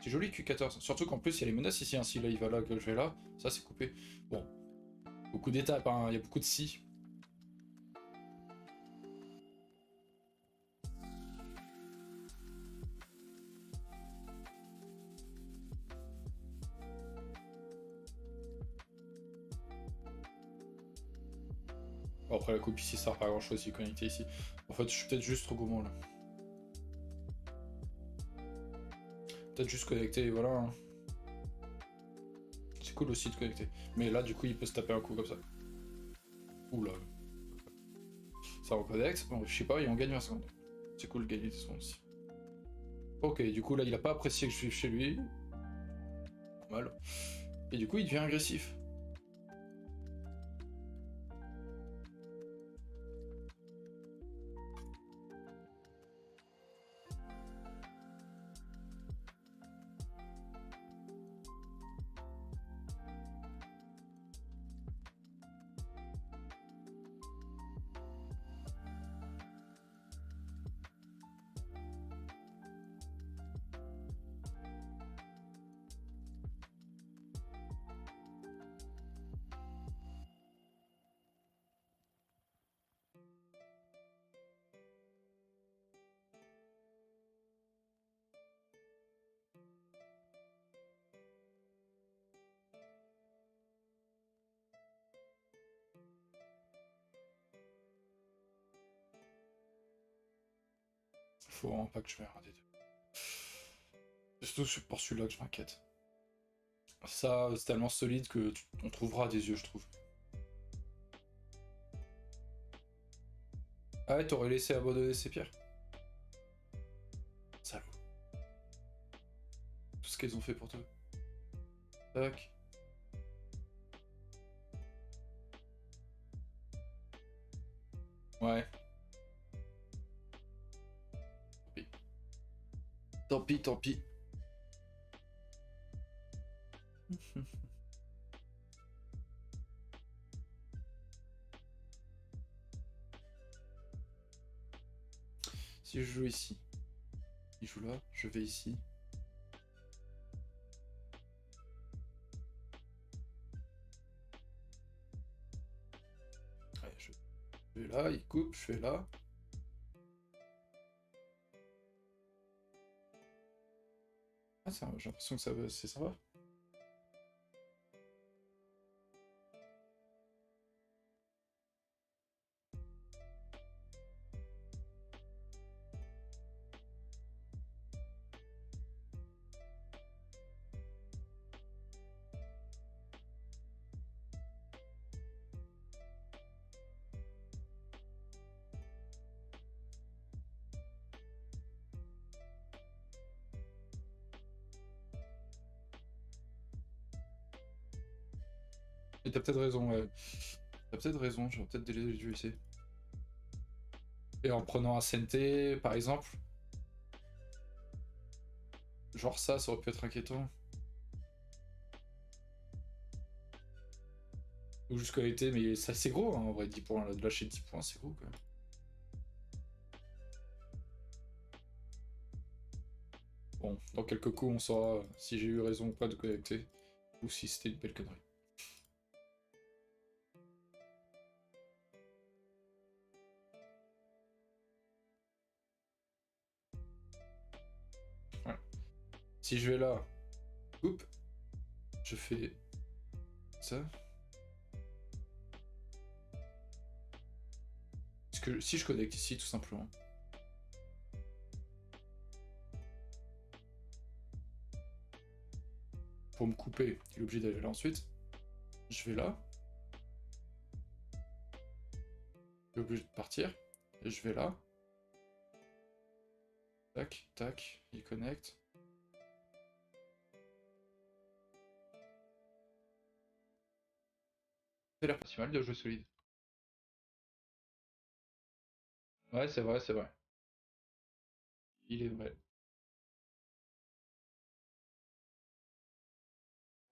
C'est joli Q14, surtout qu'en plus il y a les menaces ici, hein. Si là il va là, que je vais là, ça c'est coupé. Bon, beaucoup d'étapes, hein. Il y a beaucoup de si. Bon, après la coupe ici ça sert pas à grand chose, il est connecté ici. En fait je suis peut-être juste trop gourmand là. Peut-être juste connecté et voilà. Hein. C'est cool aussi de connecter. Mais là du coup il peut se taper un coup comme ça. Oula. Ça reconnecte, bon, je sais pas, et on gagne 20 secondes. C'est cool de gagner des secondes aussi. Ok, du coup là il a pas apprécié que je vive chez lui. Normal. Et du coup il devient agressif. faut vraiment pas que je mette un des deux. C'est surtout pour celui-là que je m'inquiète. Ça, c'est tellement solide que on trouvera des yeux, je trouve. Ah ouais, t'aurais laissé abandonner ces pierres? Salaud. Tout ce qu'elles ont fait pour toi. Tac. Ouais. Tant pis. Tant pis, tant pis. Si je joue ici, il joue là, je vais ici. Ouais, je vais là, il coupe, je fais là. Ah, j'ai l'impression que c'est sympa. Et t'as peut-être raison, ouais. T'as peut-être raison, j'aurais peut-être dû essayer. Et en prenant un CNT, par exemple. Genre ça aurait pu être inquiétant. Ou juste connecté, mais ça c'est gros, hein, en vrai, 10 points. Là, de lâcher 10 points, c'est gros quand même. Bon, dans quelques coups, on saura si j'ai eu raison ou pas de connecter, ou si c'était une belle connerie. Ouais. Si je vais là, oups, je fais ça. Parce que si je connecte ici, tout simplement. Pour me couper, il est obligé d'aller là ensuite. Je vais là. Il est obligé de partir. Et je vais là. Tac, tac, il connecte. Ça a l'air pas si mal de jouer solide. Ouais, c'est vrai, c'est vrai. Il est vrai.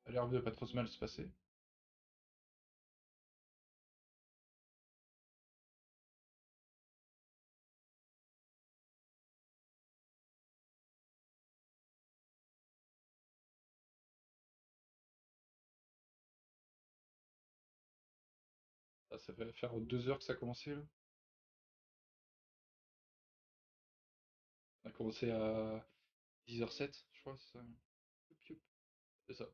Ça a l'air de pas trop mal se passer. Ça va faire 2 heures que ça a commencé là. On a commencé à 10h07, je crois, c'est ça. C'est ça.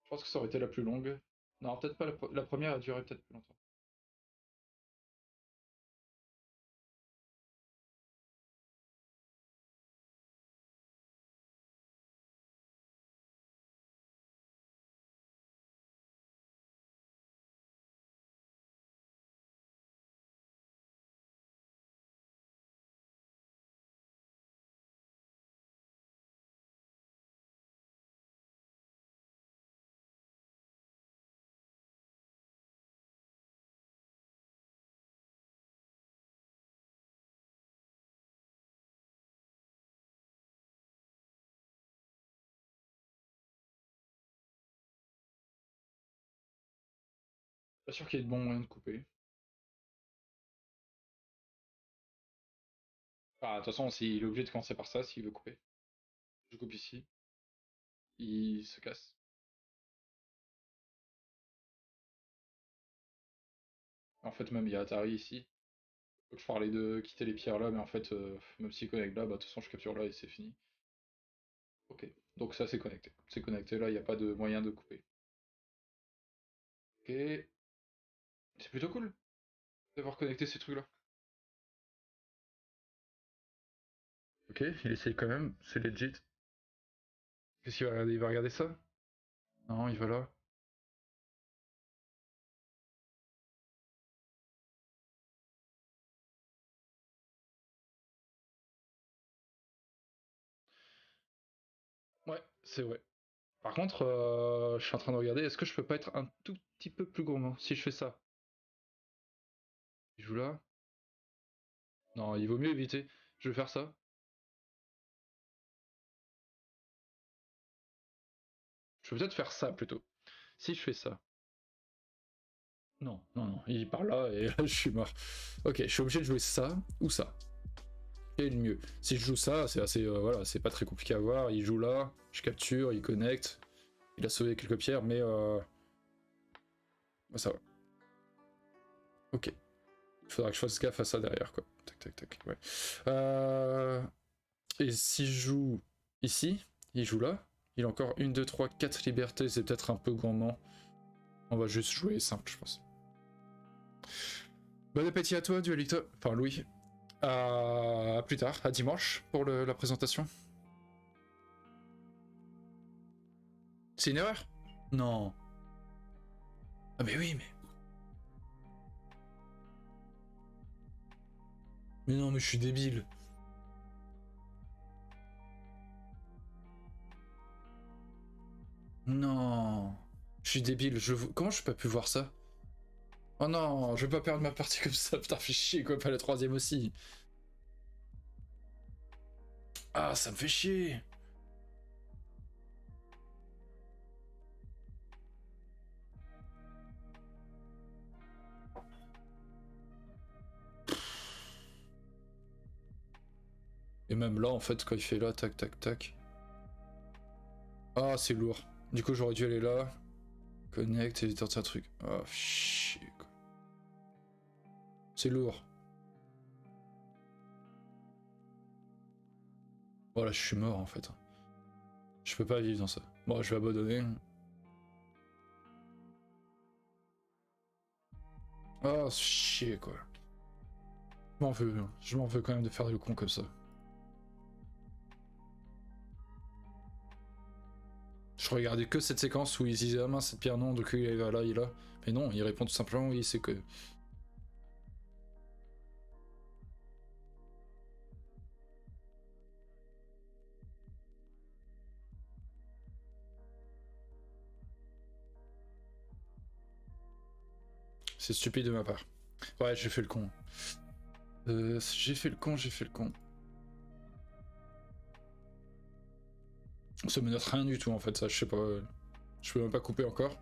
Je pense que ça aurait été la plus longue. Non, peut-être pas la première a duré peut-être plus longtemps. Pas sûr qu'il y ait de bons moyens de couper. Ah, de toute façon, il est obligé de commencer par ça s'il veut couper. Je coupe ici. Il se casse. En fait, même il y a Atari ici. Donc, je parlais de quitter les pierres là, mais en fait, même s'il connecte là, bah, de toute façon, je capture là et c'est fini. Ok, donc ça c'est connecté. C'est connecté là, il n'y a pas de moyen de couper. Ok, c'est plutôt cool d'avoir connecté ces trucs là. Ok, il essaye quand même, c'est legit. Qu'est-ce qu'il va regarder? Il va regarder ça? Non, il va là. Ouais, c'est vrai. Par contre, je suis en train de regarder, est-ce que je peux pas être un tout petit peu plus gourmand si je fais ça? Il joue là? Non, il vaut mieux éviter. Je vais faire ça. Je peux peut-être faire ça plutôt. Si je fais ça. Non, non, non, il part là et là je suis mort. Ok, je suis obligé de jouer ça ou ça. Quel est le mieux? Si je joue ça, c'est assez. Voilà, c'est pas très compliqué à voir. Il joue là, je capture, il connecte. Il a sauvé quelques pierres, mais ça va. Ok. Il faudra que je fasse gaffe à ça derrière, quoi. Tac, tac, tac. Ouais. Et si je joue ici, il joue là. Il a encore 1, 2, 3, 4 libertés, c'est peut-être un peu gourmand. On va juste jouer simple, je pense. Bon appétit à toi, Duelito. Enfin, Louis. À plus tard, à dimanche pour la présentation. C'est une erreur? Non. Ah mais oui, mais... Mais non, mais je suis débile. Non. Je suis débile. Comment je pas pu voir ça? Oh non, je vais pas perdre ma partie comme ça. Putain, fais chier quoi, pas la troisième aussi. Ah, ça me fait chier. Et même là, en fait, quand il fait là, tac, tac, tac. Ah, c'est lourd. Du coup, j'aurais dû aller là. Connect et tenter un truc. Ah, chier quoi. C'est lourd. Voilà, je suis mort en fait. Je peux pas vivre dans ça. Bon, je vais abandonner. Ah, chier quoi. Je m'en veux quand même de faire le con comme ça. Je regardais que cette séquence où ils disaient ah mince cette pierre non, donc il va là, il est là. Mais non, il répond tout simplement oui, c'est que. C'est stupide de ma part. Ouais, j'ai fait le con. J'ai fait le con, j'ai fait le con. Ça me note rien du tout en fait, ça, je sais pas. Je peux même pas couper encore.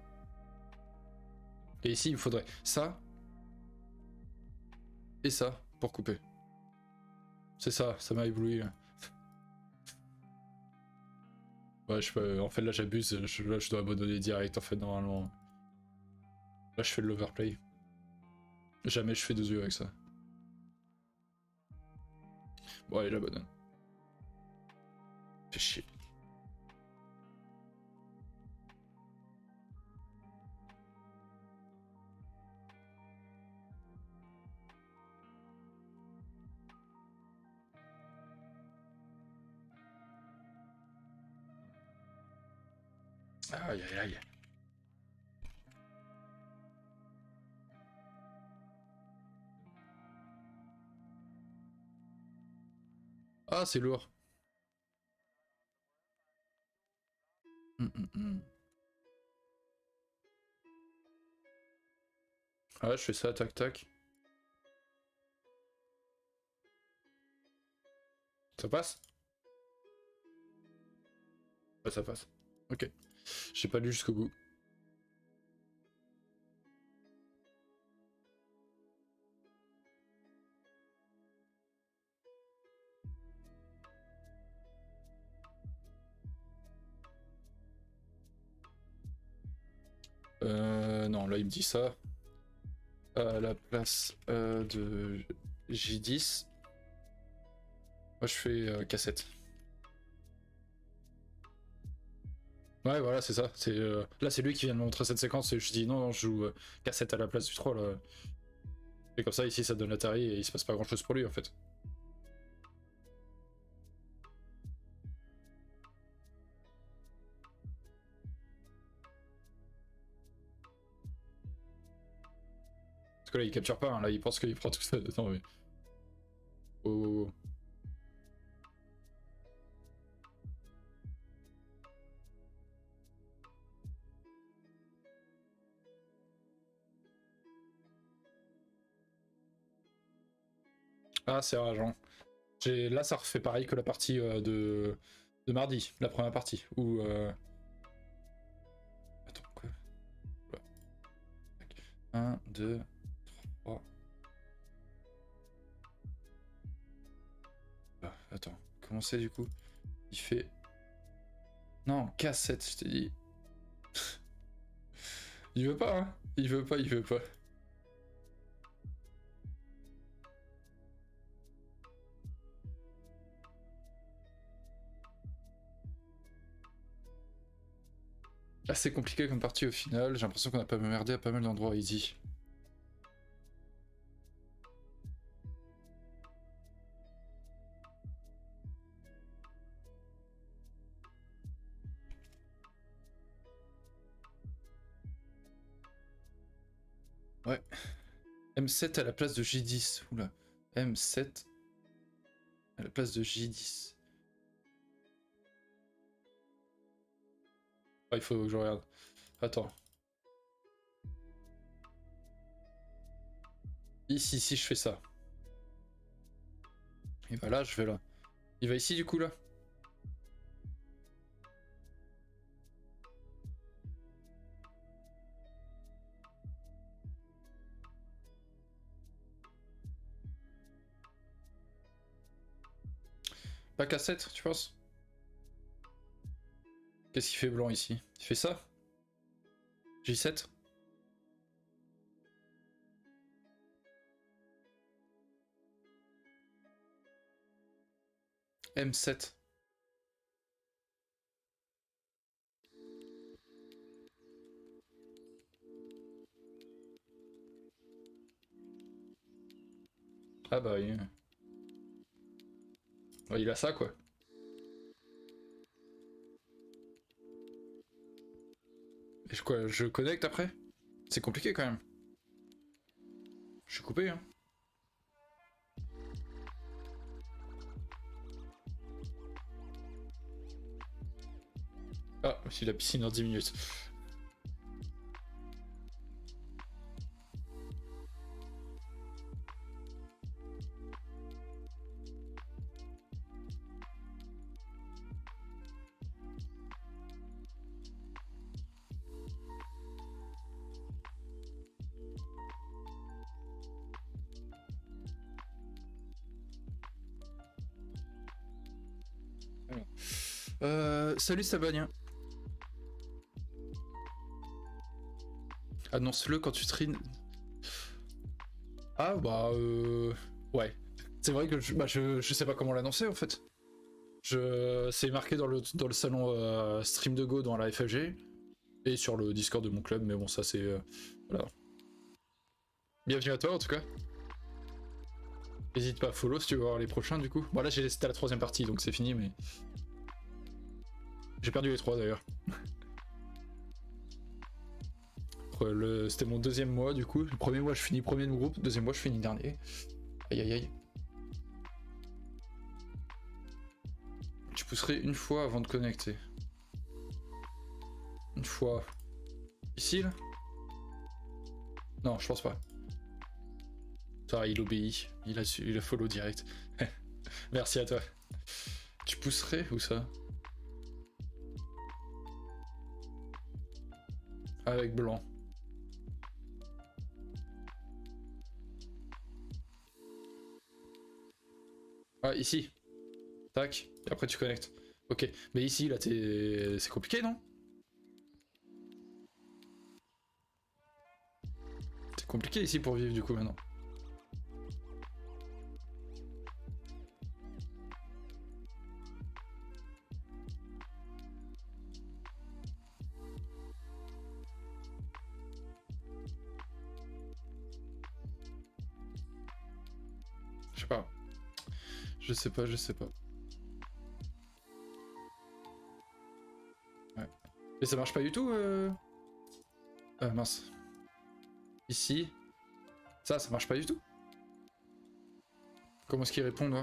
Et ici, il me faudrait ça et ça pour couper. C'est ça, ça m'a ébloui. Ouais, je peux... En fait, là, j'abuse. Là, je dois abandonner direct, en fait, normalement. Là, je fais de l'overplay. Jamais je fais 2 yeux avec ça. Bon, allez, j'abandonne. Fais chier. Aïe, aïe, aïe. Ah, c'est lourd. Ah, je fais ça, tac, tac. Ça passe? Ouais, ça passe. Ok. J'ai pas lu jusqu'au bout. Non, là, il me dit ça. À la place de J10. Moi, je fais cassette. Ouais, voilà, c'est ça. Là, c'est lui qui vient de me montrer cette séquence et je dis non, non, je joue cassette à la place du 3 là. Et comme ça, ici, ça donne l'Atari et il se passe pas grand chose pour lui en fait. Parce que là, il capture pas, hein. Là, il pense qu'il prend tout ça dedans, mais... Oh. Ah, c'est rageant. Là, ça refait pareil que la partie de mardi, la première partie, où... Attends, quoi? 1, 2, 3... Ah, attends, comment c'est du coup? Il fait... Non, cassette, je t'ai dit. Il veut pas, hein. Il veut pas, il veut pas. Assez compliqué comme partie au final, j'ai l'impression qu'on a pas merdé à pas mal d'endroits easy. Ouais. M7 à la place de J10. Oula. M7 à la place de J10. Ah, il faut que je regarde. Attends. Ici, si je fais ça. Et bah là, je vais là. Il va ici du coup là. Pas cassette, tu penses? Qu'est-ce qu'il fait blanc ici? Il fait ça? J7? M7. Ah bah oui. Ouais, il a ça quoi. Et quoi, je connecte après? C'est compliqué quand même. Je suis coupé, hein. Ah, aussi la piscine en 10 minutes. Salut Sabania. Annonce-le quand tu trines. Ah bah ouais. C'est vrai que je sais pas comment l'annoncer en fait. C'est marqué dans le salon stream de Go dans la FFG et sur le Discord de mon club, mais bon ça c'est voilà. Bienvenue à toi en tout cas. N'hésite pas à follow si tu veux voir les prochains du coup. Bon là c'était la troisième partie donc c'est fini mais j'ai perdu les trois d'ailleurs. C'était mon deuxième mois du coup. Le premier mois je finis premier de mon groupe, deuxième mois je finis dernier. Aïe aïe aïe. Tu pousserais une fois avant de connecter. Une fois. Ici là? Non, je pense pas. Ça, il obéit. Il a follow direct. Merci à toi. Tu pousserais où ça? Avec blanc. Ah, ici. Tac. Et après tu connectes. Ok. Mais ici, là, c'est compliqué, non? C'est compliqué ici pour vivre, du coup, maintenant. Je sais pas. Je sais pas, je sais pas. Ouais. Mais ça marche pas du tout, Ah mince. Ici. Ça marche pas du tout. Comment est-ce qu'il répond là?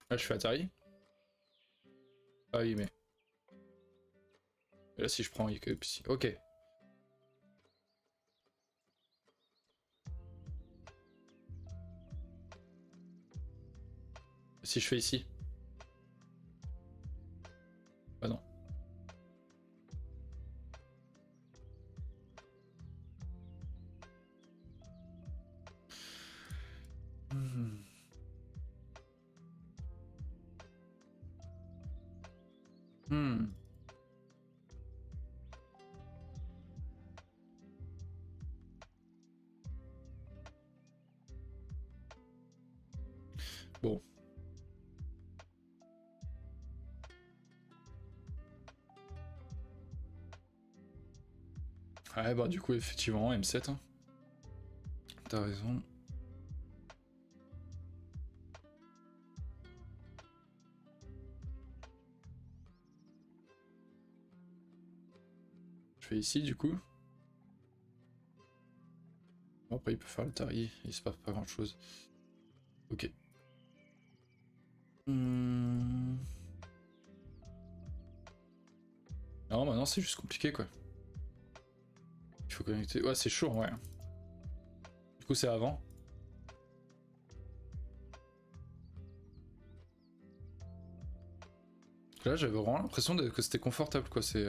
Là je fais Atari. Ah oui mais... Là si je prends ok. Si je fais ici. Bah non. Bon. Ouais bah du coup effectivement M7 hein. T'as raison. Je fais ici du coup. Bon, après il peut faire le tari, il se passe pas grand chose. Ok. Non maintenant c'est juste compliqué quoi. Il faut connecter. Ouais c'est chaud ouais. Du coup c'est avant. Là j'avais vraiment l'impression que c'était confortable quoi, c'est...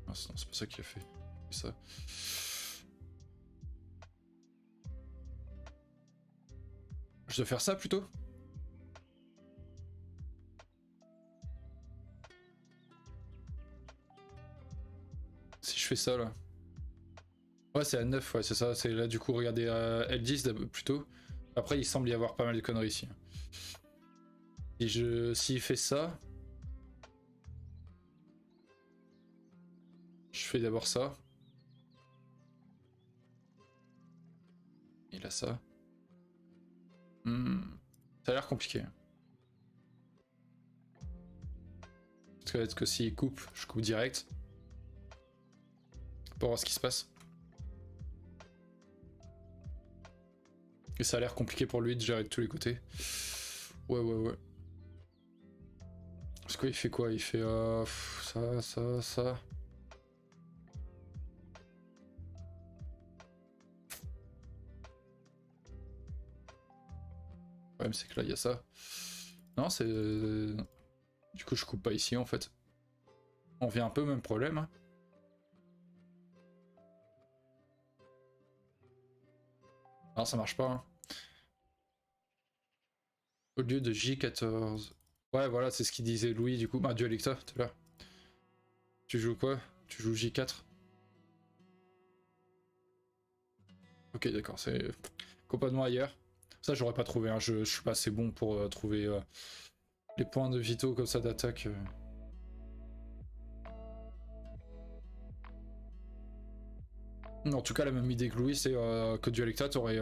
Ah, non c'est pas ça qui a fait ça. Je dois faire ça plutôt? Si je fais ça là. Ouais c'est à 9, ouais c'est ça, c'est là du coup regardez L10 plutôt. Après il semble y avoir pas mal de conneries ici. S'il fait ça... Je fais d'abord ça. Il a ça. Ça a l'air compliqué. Peut-être que s'il coupe, je coupe direct. Pour voir ce qui se passe. Et ça a l'air compliqué pour lui de gérer de tous les côtés. Ouais. Parce qu'il fait quoi? Il fait ça. Ouais mais c'est que là il y a ça. Non c'est... Du coup je coupe pas ici en fait. On revient un peu au même problème. Non ça marche pas. Hein. Au lieu de J14. Ouais voilà c'est ce qu'il disait Louis du coup. Bah Dualecta tout à l'heure. Tu joues quoi? Tu joues J4? Ok d'accord c'est complètement ailleurs. Ça j'aurais pas trouvé, hein. Je suis pas assez bon pour trouver les points de vitaux comme ça d'attaque. En tout cas la même idée que Louis c'est que Dualecta t'aurais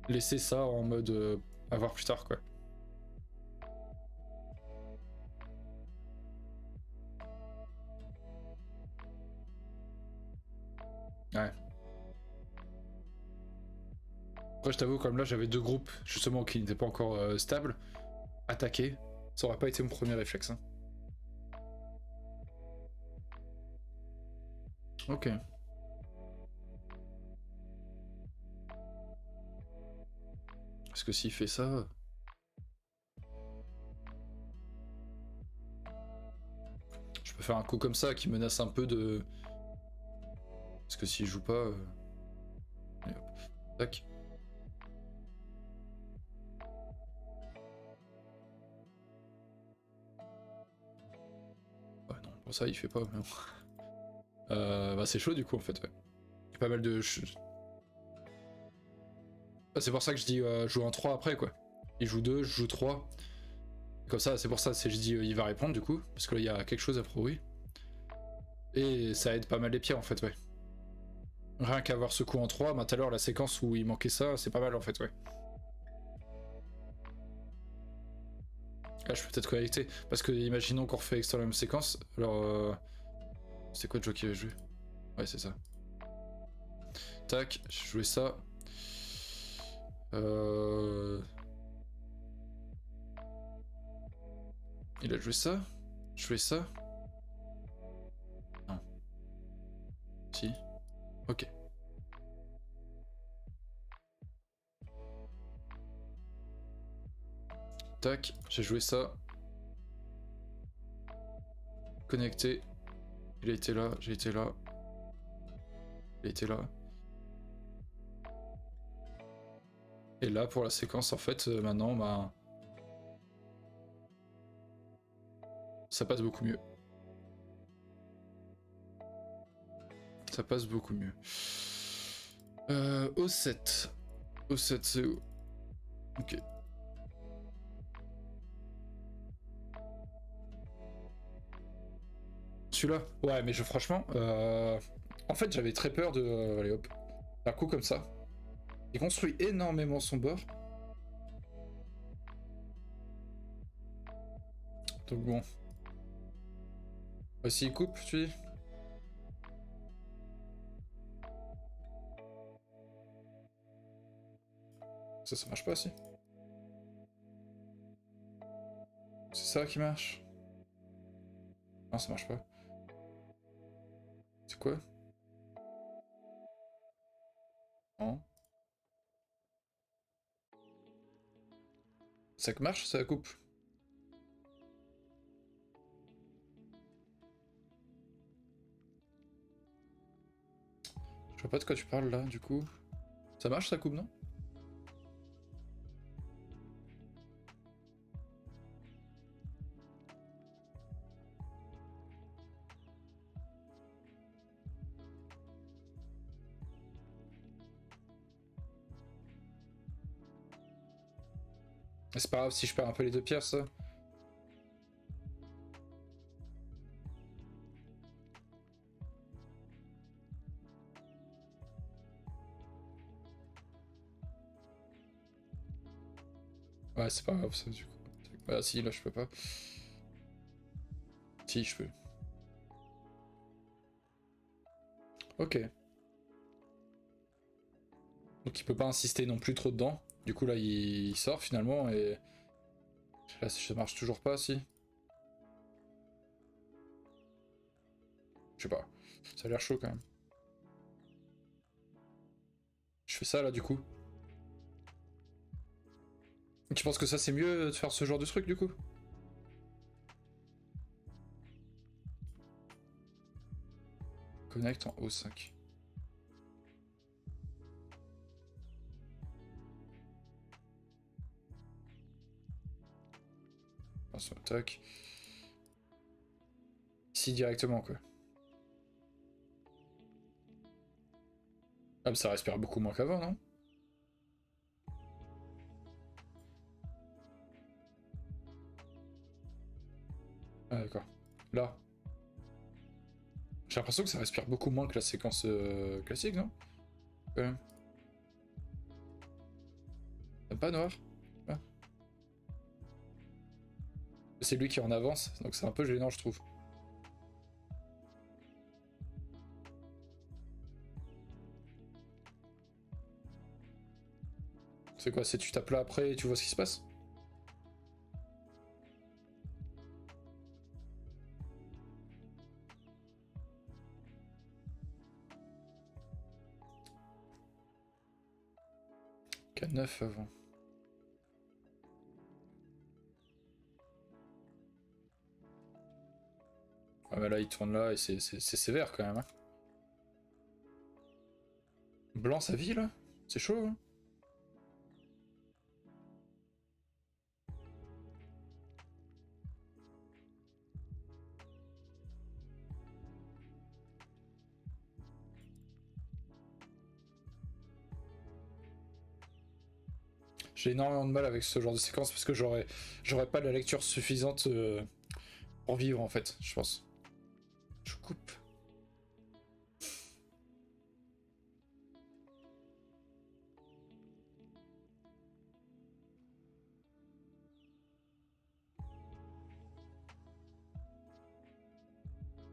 laissé ça en mode à voir plus tard quoi. Ouais. Après je t'avoue comme là j'avais deux groupes justement qui n'étaient pas encore stables, attaquer, ça aurait pas été mon premier réflexe. Hein. Ok. Parce que s'il fait ça... Je peux faire un coup comme ça qui menace un peu de... Parce que s'il joue pas... Allez, hop. Tac. Ouais non, pour ça il fait pas. Mais bon. Bah c'est chaud du coup en fait ouais. Il y a pas mal de... Bah, c'est pour ça que je dis joue un 3 après quoi. Il joue 2, je joue 3. Comme ça, c'est pour ça, je dis il va répondre du coup, parce que là il y a quelque chose à prouver. Et ça aide pas mal les pieds en fait, ouais. Rien qu'avoir ce coup en 3, bah tout à l'heure la séquence où il manquait ça, c'est pas mal en fait, ouais. Là je peux peut-être connecter, parce que imaginons qu'on refait extra la même séquence, alors c'est quoi le jeu qui va jouer? Ouais c'est ça. Tac, j'ai joué ça. Il a joué ça? Joué ça? Non. Si. Ok. Tac, j'ai joué ça. Connecté. Il a été là, j'ai été là. Il a été là. Et là, pour la séquence, en fait, maintenant, bah... ça passe beaucoup mieux. Ça passe beaucoup mieux. O7. O7, c'est où? Ok. Celui-là? Ouais, mais franchement, en fait, j'avais très peur de... allez hop. Un coup comme ça. Il construit énormément son bord. Donc bon. Voici, il coupe, tu dis? Ça marche pas, si? C'est ça qui marche? Non, ça marche pas. C'est quoi? Non. Ça marche ou ça coupe? Je vois pas de quoi tu parles là, du coup. Ça marche, ça coupe, non? C'est pas grave si je perds un peu les deux pierres, ça. Ouais, c'est pas grave, ça, du coup. Bah si, là, je peux pas. Si, je peux. Ok. Donc il peut pas insister non plus trop dedans. Du coup, là, il sort, finalement, et... là, ça marche toujours pas, si. Je sais pas. Ça a l'air chaud, quand même. Je fais ça, là, du coup. Tu penses que ça, c'est mieux de faire ce genre de truc, du coup? Connect en O5. Tac. Ici, directement, quoi. Ah, mais ça respire beaucoup moins qu'avant, non? Ah, d'accord. Là. J'ai l'impression que ça respire beaucoup moins que la séquence classique, non? Quand même. Pas noir. Ah. C'est lui qui est en avance, donc c'est un peu gênant, je trouve. C'est quoi? C'est tu tapes là après et tu vois ce qui se passe? K9 avant. Ah mais là il tourne là et c'est sévère quand même. Hein. Blanc ça vit là? C'est chaud hein. J'ai énormément de mal avec ce genre de séquence parce que j'aurais pas la lecture suffisante pour vivre en fait, je pense. Je coupe.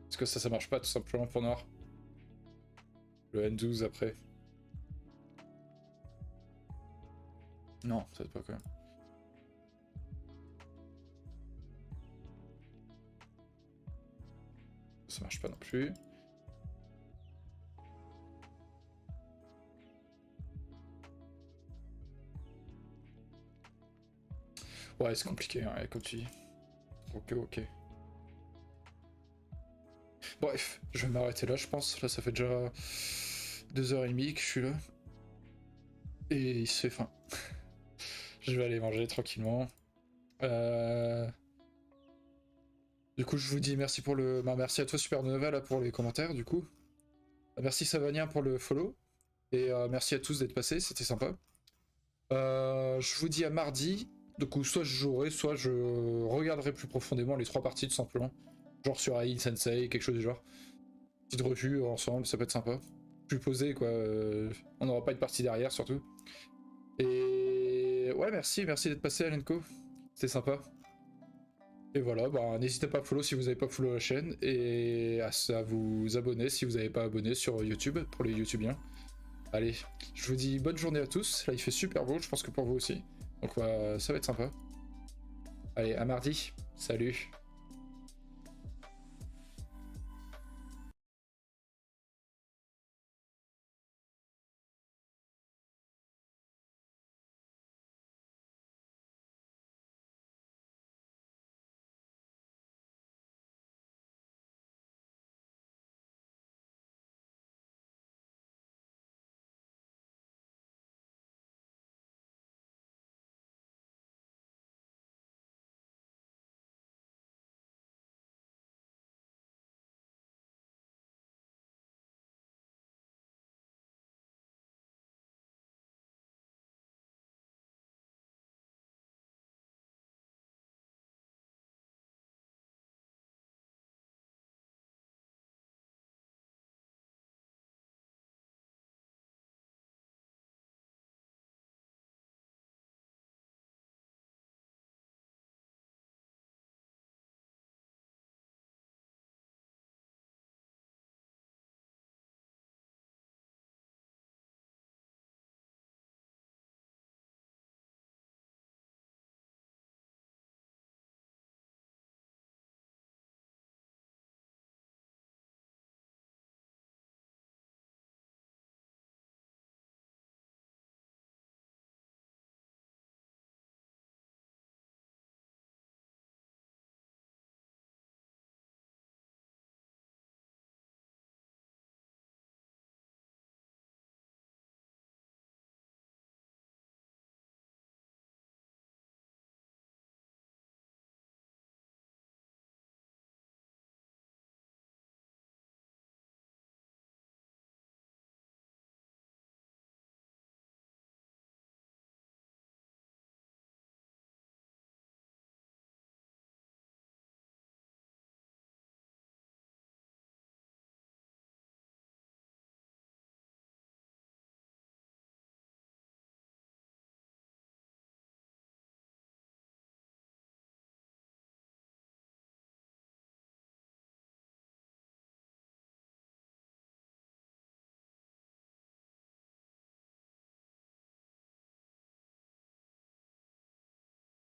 Est-ce que ça marche pas tout simplement pour noir? Le N12 après. Non, peut-être pas quand même. Ça marche pas non plus. Ouais, c'est compliqué, hein, comme tu dis. Ok. Bref, je vais m'arrêter là, je pense. Là, ça fait déjà 2h30 que je suis là. Et il se fait faim. Je vais aller manger tranquillement. Du coup, je vous dis merci pour le... Bah, merci à toi, Supernova, là, pour les commentaires, du coup. Merci Savania pour le follow. Et merci à tous d'être passés, c'était sympa. Je vous dis à mardi. Du coup, soit je jouerai, soit je regarderai plus profondément les 3 parties, tout simplement. Genre sur Aïe Sensei, quelque chose du genre. Petite revue ensemble, ça peut être sympa. Plus posé, quoi. On n'aura pas de partie derrière, surtout. Et ouais, merci d'être passé, Alenko. C'était sympa. Et voilà, bah, n'hésitez pas à follow si vous n'avez pas follow la chaîne et à vous abonner si vous n'avez pas abonné sur YouTube pour les YouTubiens. Allez, je vous dis bonne journée à tous. Là, il fait super beau, je pense que pour vous aussi. Donc, ça va être sympa. Allez, à mardi. Salut.